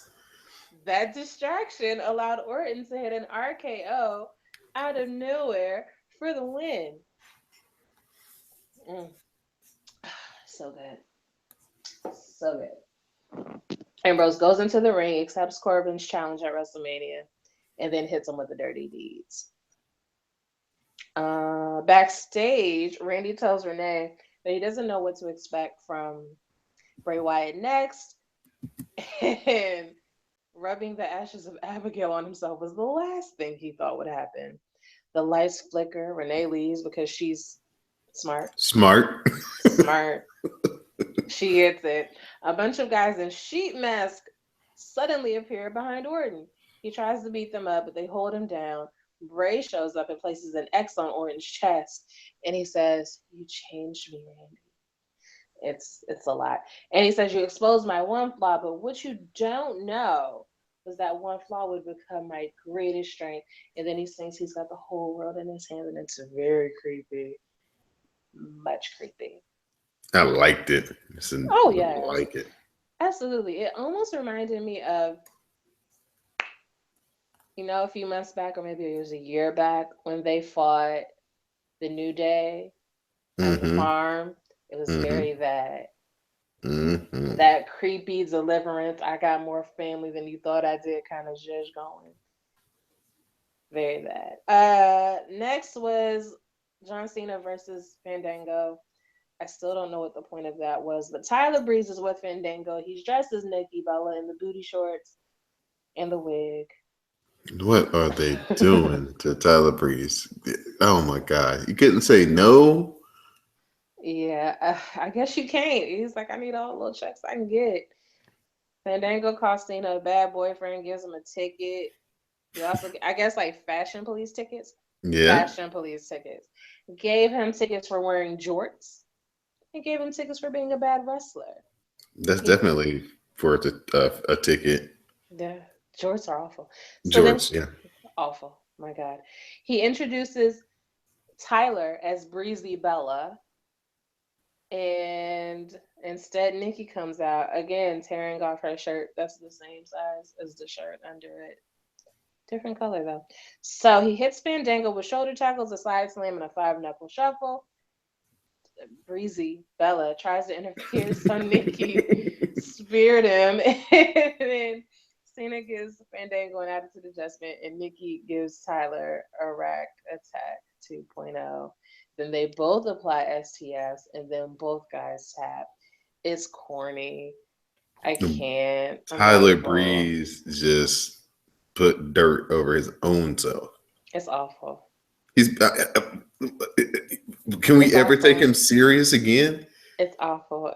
that distraction allowed Orton to hit an RKO out of nowhere for the win. Mm, so good, so good. Ambrose goes into the ring, accepts Corbin's challenge at WrestleMania, and then hits him with the dirty deeds. Backstage, Randy tells Renee that he doesn't know what to expect from Bray Wyatt next, and rubbing the ashes of Abigail on himself was the last thing he thought would happen. The lights flicker. Renee leaves because she's smart. Smart. Smart. She gets it. A bunch of guys in sheet masks suddenly appear behind Orton. He tries to beat them up, but they hold him down. Bray shows up and places an X on Orton's chest, and he says, "You changed me, Randy." It's a lot. And he says, "You exposed my one flaw, but what you don't know was that one flaw would become my greatest strength." And then he thinks he's got the whole world in his hands, and it's very creepy, much creepy. I liked it. Oh I yes, like it. absolutely. It almost reminded me of, a few months back, or maybe it was a year back, when they fought the New Day on the Mm-hmm. farm. It was Mm-hmm. very Mm-hmm. that creepy deliverance. I got more family than you thought I did kind of judge going. Very bad. Next was John Cena versus Fandango. I still don't know what the point of that was, but Tyler Breeze is with Fandango. He's dressed as Nikki Bella in the booty shorts and the wig. What are they doing to Tyler Breeze? Oh my God! You couldn't say no. Yeah, I guess you can't. He's like, I need all the little checks I can get. Fandango cost Cena a bad boyfriend, gives him a ticket. He also, I guess, like fashion police tickets. Yeah, Fashion police tickets. Gave him tickets for wearing jorts. He gave him tickets for being a bad wrestler. that's He, definitely for a ticket. the jorts are awful. So then, George, yeah. awful. My God. He introduces Tyler as Breezy Bella, and instead Nikki comes out again, tearing off her shirt. That's the same size as the shirt under it. Different color though. So he hits Fandango with shoulder tackles, a side slam, and a five knuckle shuffle. Breezy Bella tries to interfere, so Nikki speared him, and then Cena gives Fandango an attitude adjustment, and Nikki gives Tyler a rack attack 2.0. Then they both apply STS, and then both guys tap. It's corny. I can't. I'm Tyler awful. Breeze just put dirt over his own self. It's awful. He's. Can we It's ever take awful. him serious again? It's awful.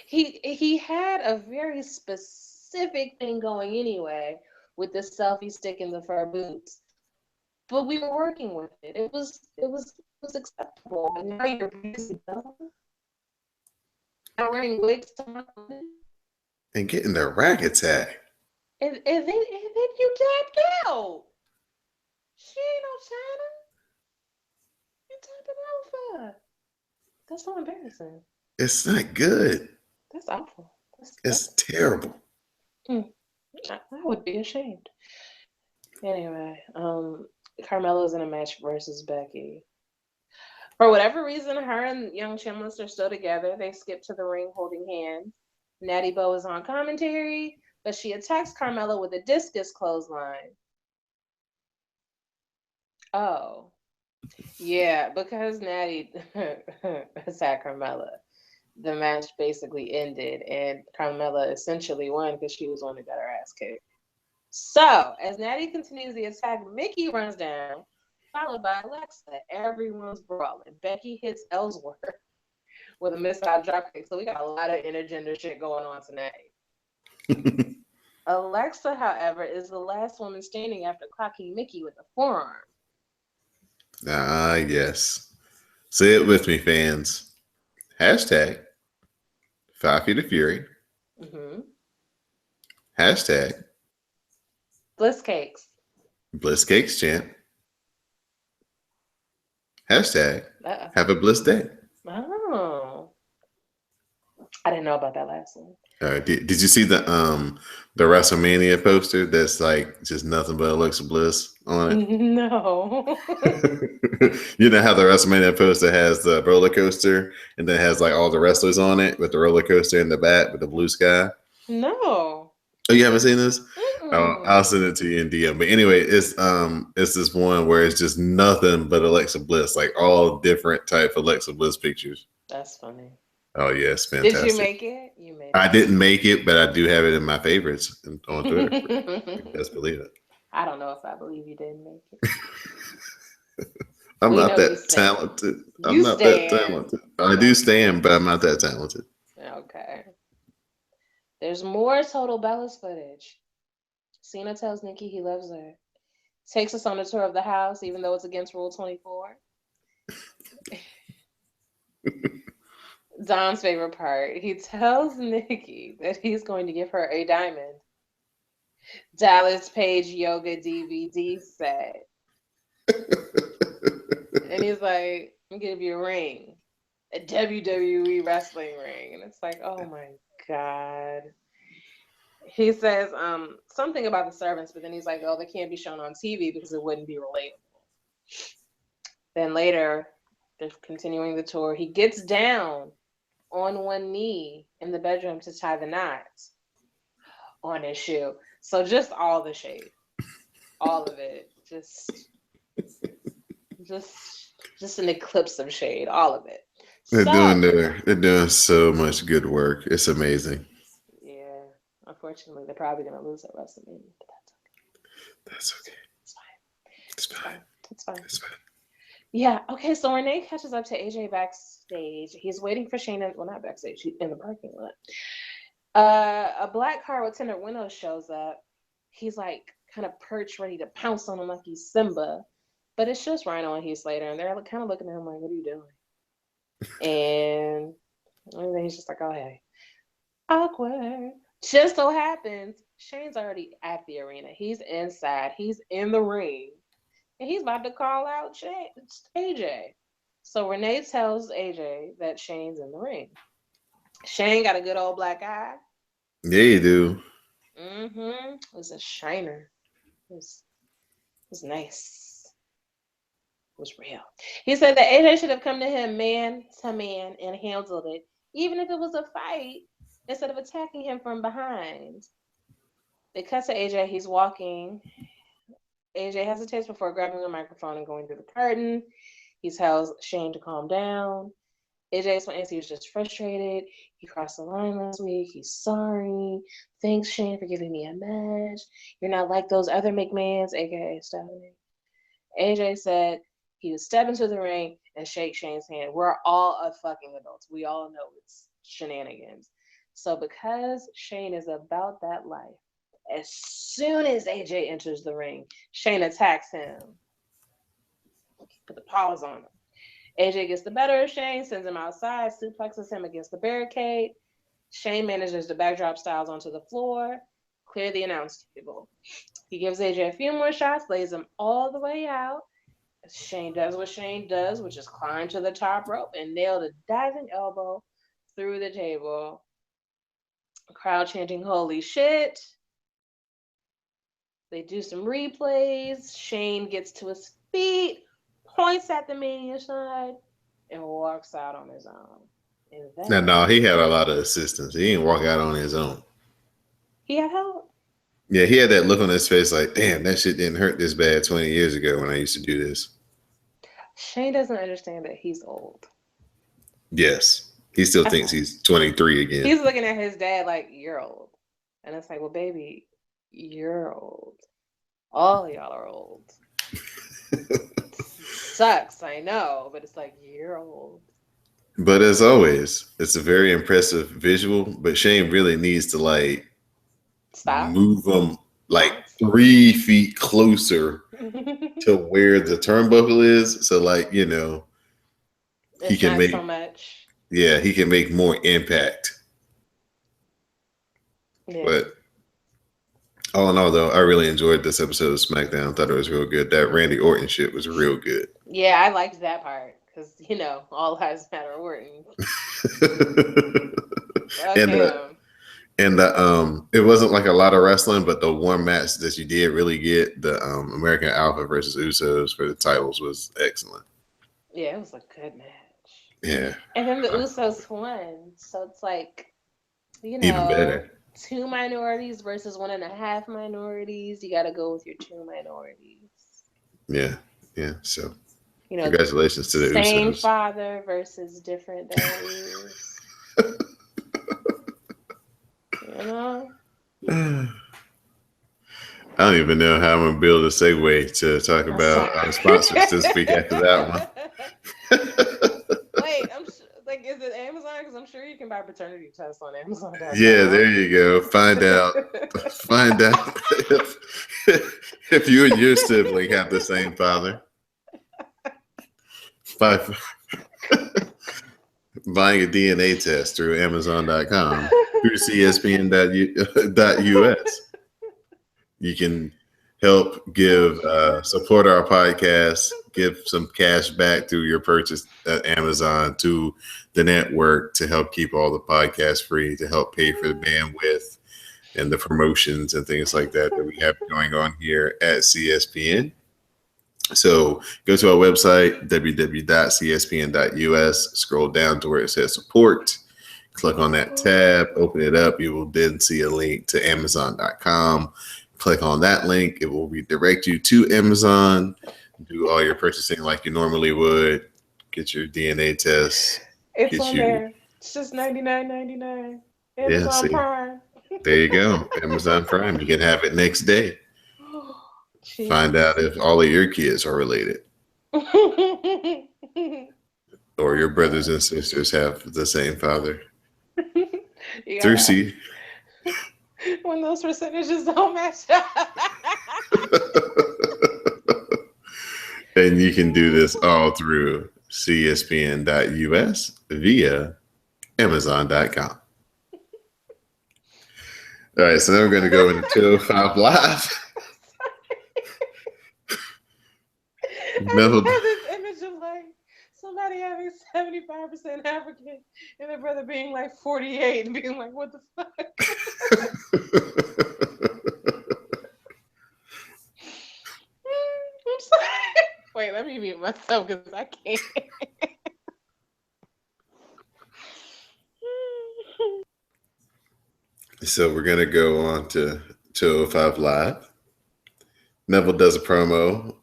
He had a very specific thing going anyway with the selfie stick and the fur boots, but we were working with it. It was acceptable. But now you're breezy dumb. Now wearing wigs to my women. And getting the rack attack. And then you tapped out. She ain't no China. You tapping out for. That's so embarrassing. It's not good. That's awful. It's terrible. I would be ashamed. Anyway, Carmella's in a match versus Becky. For whatever reason, her and Young Chimless are still together. They skip to the ring holding hands. Natty Bo is on commentary, but she attacks Carmella with a discus clothesline. Oh, yeah, because Natty attacked Carmella, the match basically ended, and Carmella essentially won because she was the one who got her ass kicked. So, as Natty continues the attack, Mickey runs down, followed by Alexa. Everyone's brawling. Becky hits Ellsworth with a missile dropkick. So we got a lot of intergender shit going on tonight. Alexa, however, is the last woman standing after clocking Mickey with a forearm. Yes. Say it with me, fans. Hashtag 5 Feet of Fury. Mm-hmm. Hashtag Bliss cakes. Bliss Cakes chant. Hashtag Uh-oh. Have a Bliss Day. Oh. I didn't know about that last one. Did you see the WrestleMania poster that's like just nothing but Alexa Bliss on it? No. You know how the WrestleMania poster has the roller coaster and then has like all the wrestlers on it with the roller coaster in the back with the blue sky? No. Oh, you haven't seen this? Mm-mm. I'll send it to you in DM. But anyway, it's this one where it's just nothing but Alexa Bliss, like all different type of Alexa Bliss pictures. That's funny. Oh yeah, it's fantastic. Did you make it? You made it. I didn't make it, but I do have it in my favorites on Twitter. Best believe it. I don't know if I believe you didn't make it. I'm not that talented. I'm not that talented. I do stand, but I'm not that talented. Okay. There's more Total Bellas footage. Cena tells Nikki he loves her. Takes us on a tour of the house, even though it's against Rule 24. Dom's favorite part. He tells Nikki that he's going to give her a diamond Dallas Page yoga DVD set. And he's like, I'm gonna give you a ring. A WWE wrestling ring. And it's like, oh my God. He says something about the servants, but then he's like, oh, they can't be shown on TV because it wouldn't be relatable. Then later, they're continuing the tour. He gets down on one knee in the bedroom to tie the knot on his shoe. So just all the shade. All of it. Just an eclipse of shade. All of it. They're doing so much good work. It's amazing. Yeah. Unfortunately, they're probably gonna lose at WrestleMania, but that's okay. It's fine. It's fine. It's fine. It's fine. Yeah. Okay. So Renee catches up to AJ backstage. He's waiting for Shane. Well, not backstage. In the parking lot. A black car with tinted windows shows up. He's like kind of perched, ready to pounce on him like he's Simba, but it's just Rhino and Heath Slater, and they're kind of looking at him like, "What are you doing?" And then he's just like, "Oh hey, awkward." Just so happens Shane's already at the arena. He's inside. He's in the ring. And he's about to call out AJ. So Renee tells AJ that Shane's in the ring. Shane got a good old black eye. Yeah, you do. Mm-hmm. It was a shiner. It was nice. It was real. He said that AJ should have come to him man to man and handled it, even if it was a fight, instead of attacking him from behind. They cut to AJ. He's walking. AJ hesitates before grabbing the microphone and going through the curtain. He tells Shane to calm down. AJ explains he was just frustrated. He crossed the line last week. He's sorry. Thanks, Shane, for giving me a match. You're not like those other McMahons, aka Stephanie. AJ said he would step into the ring and shake Shane's hand. We're all fucking adults. We all know it's shenanigans. So because Shane is about that life, as soon as AJ enters the ring, Shane attacks him. Put the paws on him. AJ gets the better of Shane, sends him outside, suplexes him against the barricade. Shane manages to backdrop Styles onto the floor, clear the announce table. He gives AJ a few more shots, lays him all the way out. Shane does what Shane does, which is climb to the top rope and nail a diving elbow through the table. Crowd chanting, holy shit. They do some replays. Shane gets to his feet, points at the Mania side, and walks out on his own. No, he had a lot of assistance. He didn't walk out on his own. He had help. Yeah, he had that look on his face like, damn, that shit didn't hurt this bad 20 years ago when I used to do this. Shane doesn't understand that he's old. Yes. He still thinks he's 23 again. He's looking at his dad like, you're old. And it's like, well, baby, you're old. All y'all are old. Sucks, I know, but it's like, you're old. But as always, it's a very impressive visual, but Shane really needs to like move him like 3 feet closer to where the turnbuckle is. So like, you know, he can make so much. Yeah, he can make more impact. Yeah. But all in all, though, I really enjoyed this episode of SmackDown. I thought it was real good. That Randy Orton shit was real good. Yeah, I liked that part because, you know, all lives matter Orton. And it wasn't like a lot of wrestling, but the one match that you did really get, the American Alpha versus Usos for the titles, was excellent. Yeah, it was a good match. Yeah. And then the Usos won. So it's like, you know, even better. 2 minorities versus 1.5 minorities. You got to go with your 2 minorities. Yeah. Yeah. So, you know, congratulations to the same Usos. father versus different daddies. You know? I don't even know how I'm going to build a segue to talk about our sponsors this week after that one. Wait, I'm sure, like, is it Amazon? Because I'm sure you can buy paternity tests on Amazon. Yeah, there you go. Find out if you and your sibling have the same father. Buying a DNA test through Amazon.com, through CSPN.us. You can help support our podcast, give some cash back through your purchase at Amazon to the network to help keep all the podcasts free, to help pay for the bandwidth and the promotions and things like that we have going on here at CSPN. So go to our website, www.cspn.us, scroll down to where it says support, click on that tab, open it up. You will then see a link to Amazon.com. Click on that link. It will redirect you to Amazon. Do all your purchasing like you normally would. Get your DNA test. It's on there. It's just $99.99. Amazon Prime. There you go. Amazon Prime. You can have it next day. Find out if all of your kids are related. Or your brothers and sisters have the same father. Through C. When those percentages don't match up. And you can do this all through CSPN.us via Amazon.com. All right, so now we're going to go into 205 Live. No. This image of like somebody having 75% African and their brother being like 48 and being like, what the fuck? I'm sorry. Wait, let me mute myself because I can't. So we're going to go on to 205 Live. Neville does a promo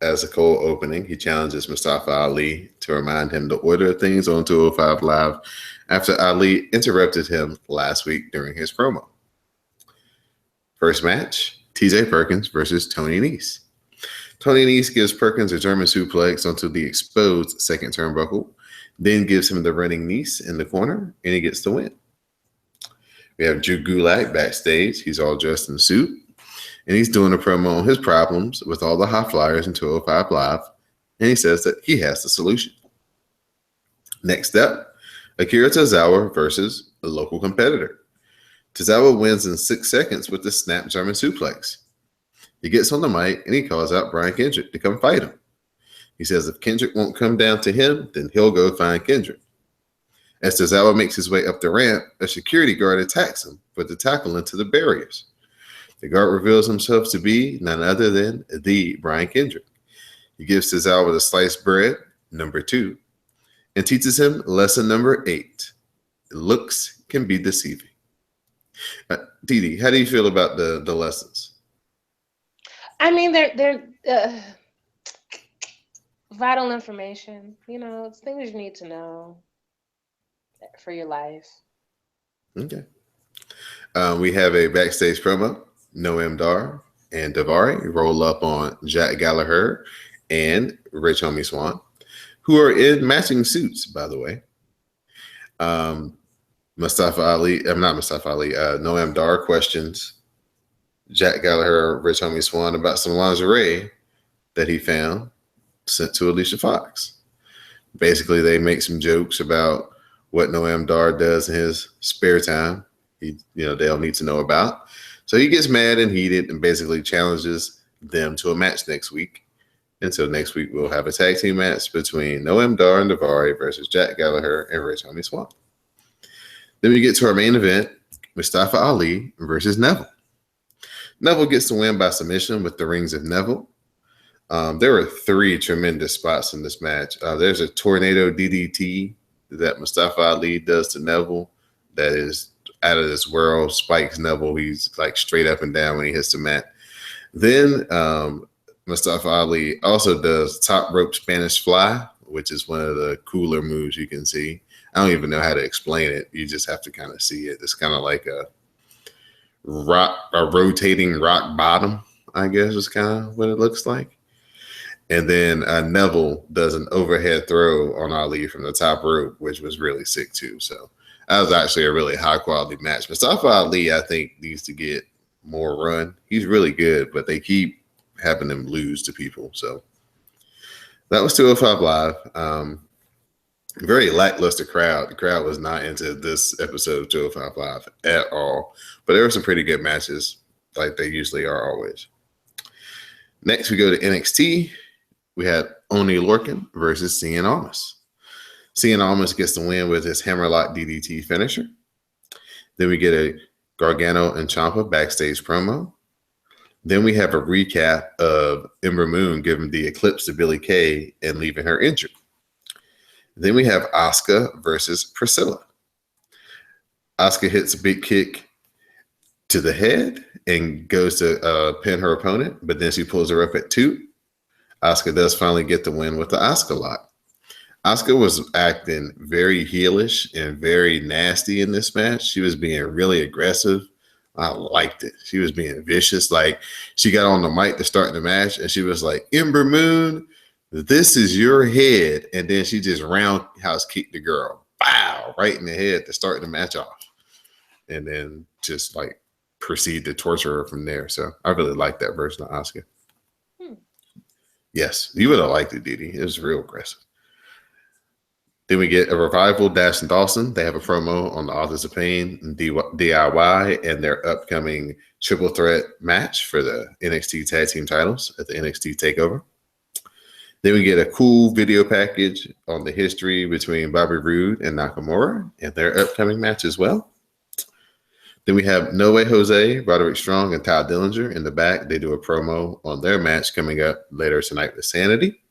As a cold opening, he challenges Mustafa Ali to remind him the order of things on 205 Live after Ali interrupted him last week during his promo. First match, TJ Perkins versus Tony Nese. Tony Nese gives Perkins a German suplex onto the exposed second turnbuckle, then gives him the running Nese in the corner, and he gets the win. We have Drew Gulak backstage. He's all dressed in a suit, and he's doing a promo on his problems with all the high flyers in 205 Live, and he says that he has the solution. Next up, Akira Tozawa versus a local competitor. Tozawa wins in 6 seconds with the snap German suplex. He gets on the mic and he calls out Brian Kendrick to come fight him. He says if Kendrick won't come down to him, then he'll go find Kendrick. As Tozawa makes his way up the ramp, a security guard attacks him with the tackle into the barriers. The guard reveals himself to be none other than the Brian Kendrick. He gives Tozawa the sliced bread, number 2, and teaches him lesson number 8. Looks can be deceiving. Didi, how do you feel about the lessons? I mean, they're vital information. You know, it's things you need to know for your life. Okay. We have a backstage promo. Noam Dar and Daivari roll up on Jack Gallagher and Rich Homie Swann, who are in matching suits, by the way. Noam Dar questions Jack Gallagher, Rich Homie Swann about some lingerie that he found sent to Alicia Fox. Basically, they make some jokes about what Noam Dar does in his spare time. They'll need to know about. So he gets mad and heated and basically challenges them to a match next week. And so next week we'll have a tag team match between Noam Dar and Daivari versus Jack Gallagher and Rich Homie Swann. Then we get to our main event, Mustafa Ali versus Neville. Neville gets the win by submission with the rings of Neville. There were 3 tremendous spots in this match. There's a tornado DDT that Mustafa Ali does to Neville that is out of this world, spikes Neville. He's like straight up and down when he hits the mat. Then Mustafa Ali also does top rope Spanish fly, which is one of the cooler moves you can see. I don't even know how to explain it. You just have to kind of see it. It's kind of like a rotating rock bottom, I guess is kind of what it looks like. And then Neville does an overhead throw on Ali from the top rope, which was really sick too. So that was actually a really high quality match. Mustafa Ali, I think, needs to get more run. He's really good, but they keep having him lose to people. So that was 205 Live. Very lackluster crowd. The crowd was not into this episode of 205 Live at all. But there were some pretty good matches, like they usually are always. Next, we go to NXT. We had Oney Lorcan versus Cien Almas. Cien Almas gets the win with his hammerlock DDT finisher. Then we get a Gargano and Ciampa backstage promo. Then we have a recap of Ember Moon giving the Eclipse to Billie Kay and leaving her injured. Then we have Asuka versus Priscilla. Asuka hits a big kick to the head and goes to pin her opponent, but then she pulls her up at 2. Asuka does finally get the win with the Asuka lock. Asuka was acting very heelish and very nasty in this match. She was being really aggressive. I liked it. She was being vicious. Like, she got on the mic to start the match and she was like, Ember Moon, this is your head. And then she just roundhouse kicked the girl. Bow! Right in the head to start the match off. And then just like proceed to torture her from there. So I really like that version of Asuka. Yes, you would have liked it, Didi. It was real aggressive. Then we get a Revival, Dash and Dawson. They have a promo on the Authors of Pain and DIY and their upcoming triple threat match for the NXT tag team titles at the NXT TakeOver. Then we get a cool video package on the history between Bobby Roode and Nakamura and their upcoming match as well. Then we have No Way Jose, Roderick Strong, and Ty Dillinger in the back. They do a promo on their match coming up later tonight with Sanity.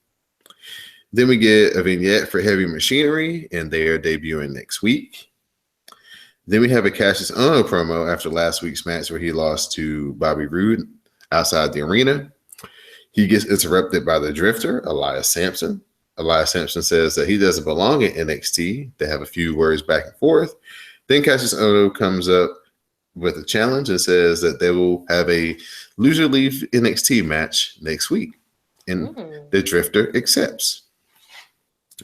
Then we get a vignette for Heavy Machinery, and they are debuting next week. Then we have a Cassius Ohno promo after last week's match where he lost to Bobby Roode outside the arena. He gets interrupted by the Drifter, Elias Sampson. Elias Sampson says that he doesn't belong in NXT. They have a few words back and forth. Then Cassius Ohno comes up with a challenge and says that they will have a loser leave NXT match next week. And the Drifter accepts.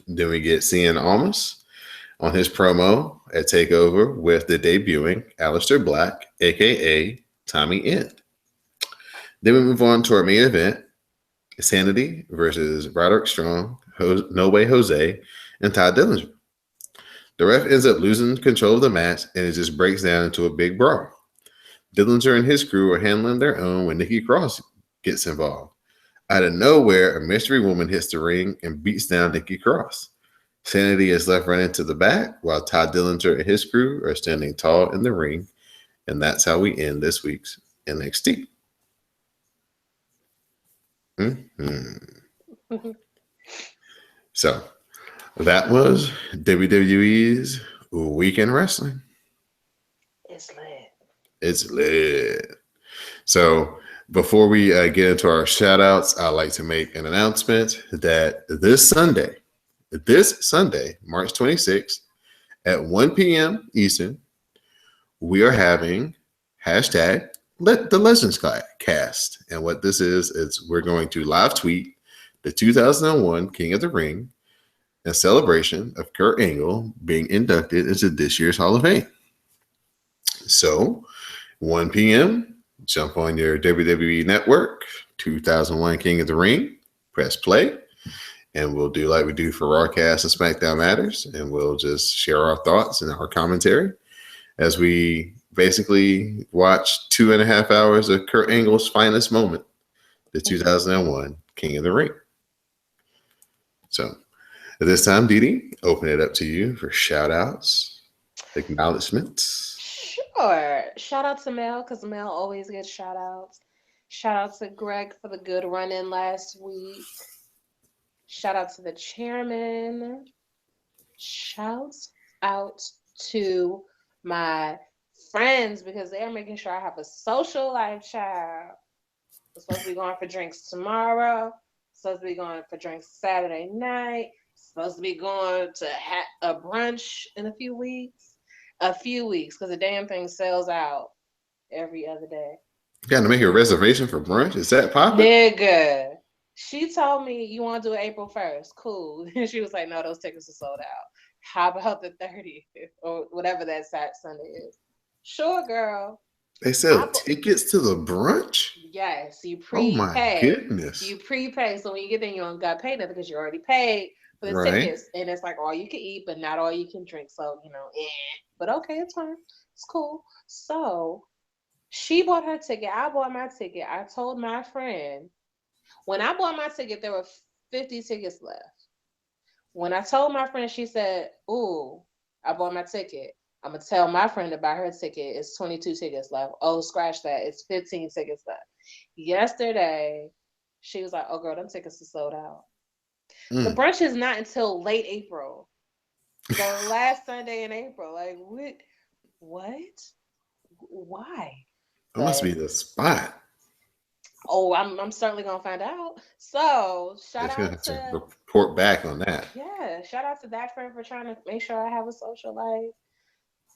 Then we get Cien Almas on his promo at TakeOver with the debuting Aleister Black, a.k.a. Tommy End. Then we move on to our main event, Sanity versus Roderick Strong, No Way Jose, and Todd Dillinger. The ref ends up losing control of the match, and it just breaks down into a big brawl. Dillinger and his crew are handling their own when Nikki Cross gets involved. Out of nowhere, a mystery woman hits the ring and beats down Nikki Cross. Sanity is left running to the back, while Todd Dillinger and his crew are standing tall in the ring, and that's how we end this week's NXT. So that was WWE's Weekend Wrestling. It's lit. It's lit. So before we get into our shout outs, I'd like to make an announcement that this Sunday, March 26th at 1 p.m. Eastern, we are having hashtag the Legends Cast. And what this is we're going to live tweet the 2001 King of the Ring in celebration of Kurt Angle being inducted into this year's Hall of Fame. So 1 p.m., jump on your WWE Network, 2001 King of the Ring, press play, and we'll do like we do for Rawcast and SmackDown Matters, and we'll just share our thoughts and our commentary as we basically watch 2.5 hours of Kurt Angle's finest moment, the 2001 King of the Ring. So at this time, Didi, open it up to you for shout outs, acknowledgments. Sure. Shout out to Mel, because Mel always gets shout outs. Shout out to Greg for the good run in last week. Shout out to the chairman. Shout out to my friends, because they're making sure I have a social life, child. I'm supposed to be going for drinks tomorrow. Supposed to be going for drinks Saturday night. Supposed to be going to a brunch in a few weeks. Because the damn thing sells out every other day. You got to make a reservation for brunch? Is that popular? Nigga. She told me, you want to do it April 1st. Cool. And she was like, no, those tickets are sold out. How about the 30th or whatever that Sunday is? Sure, girl. They sell tickets to the brunch? Yes. You prepay. Oh, my goodness. You prepay. So when you get there, you don't got to pay nothing because you already paid for the tickets. And it's like all you can eat, but not all you can drink. So, But okay, it's fine. It's cool. So she bought her ticket. I bought my ticket. I told my friend, when I bought my ticket, there were 50 tickets left. When I told my friend, she said, ooh, I bought my ticket. I'm going to tell my friend to buy her ticket. It's 22 tickets left. Oh, scratch that. It's 15 tickets left. Yesterday, she was like, oh, girl, them tickets are sold out. The brunch is not until late April. The last Sunday in April. Like, what? Why? It must be the spot. Oh, I'm certainly gonna find out. So shout out to report back on that. Yeah, shout out to that friend for trying to make sure I have a social life.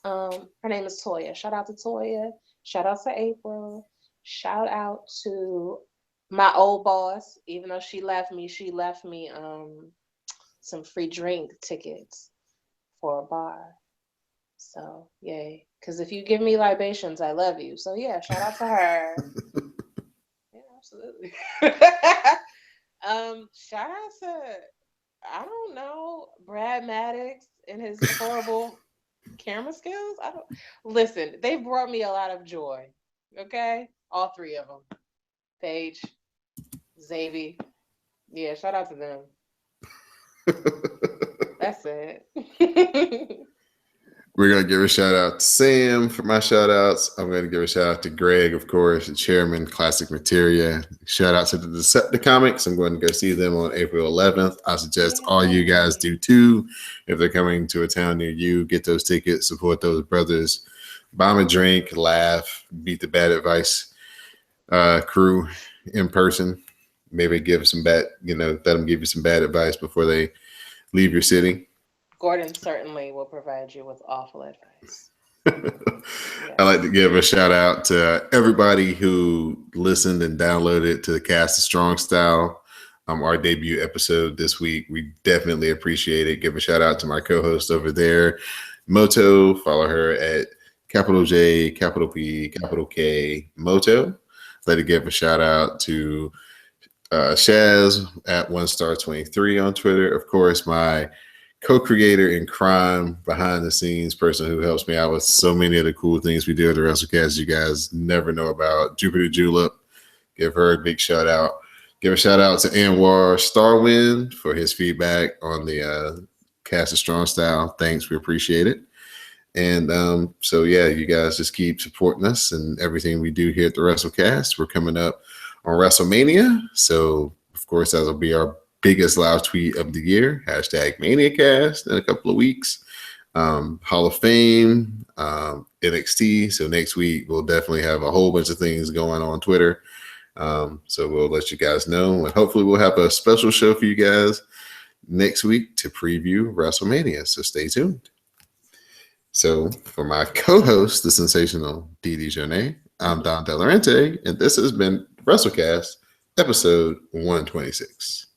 Her name is Toya. Shout out to Toya. Shout out to April. Shout out to my old boss. Even though she left me some free drink tickets for a bar. So yay. Because if you give me libations, I love you. So yeah, shout out to her. Yeah, absolutely. Shout out to, I don't know, Brad Maddox and his horrible camera skills. Listen, they brought me a lot of joy. Okay? All three of them. Paige, Xavier. Yeah, shout out to them. That's it. We're going to give a shout out to Sam for my shout outs. I'm going to give a shout out to Greg, of course, the chairman, Classic Materia. Shout out to the Decepticonics. I'm going to go see them on April 11th. I suggest all you guys do too. If they're coming to a town near you, get those tickets, support those brothers, buy them a drink, laugh, beat the Bad Advice crew in person. maybe give some bad, let them give you some bad advice before they leave your city. Gordon certainly will provide you with awful advice. I'd like to give a shout out to everybody who listened and downloaded to the Cast of Strong Style, our debut episode this week. We definitely appreciate it. Give a shout out to my co-host over there, Moto. Follow her at capital J, capital P, capital K, Moto. I'd like to give a shout out to Shaz at 1star23 on Twitter. Of course, my co-creator in crime, behind the scenes person who helps me out with so many of the cool things we do at the Wrasslecast you guys never know about, Jupiter Julep. Give her a big shout out. Give a shout out to Anwar Starwind for his feedback on the Cast of Strong Style. Thanks, we appreciate it. And so yeah, you guys just keep supporting us and everything we do here at the Wrasslecast. We're coming up on WrestleMania, so of course that'll be our biggest live tweet of the year, #ManiaCast in a couple of weeks. Hall of Fame, NXT. So next week we'll definitely have a whole bunch of things going on Twitter. So we'll let you guys know, and hopefully we'll have a special show for you guys next week to preview WrestleMania. So stay tuned. So for my co-host, the sensational Didi Jonay, I'm Don Delarente, and this has been Wrasslecast, episode 126.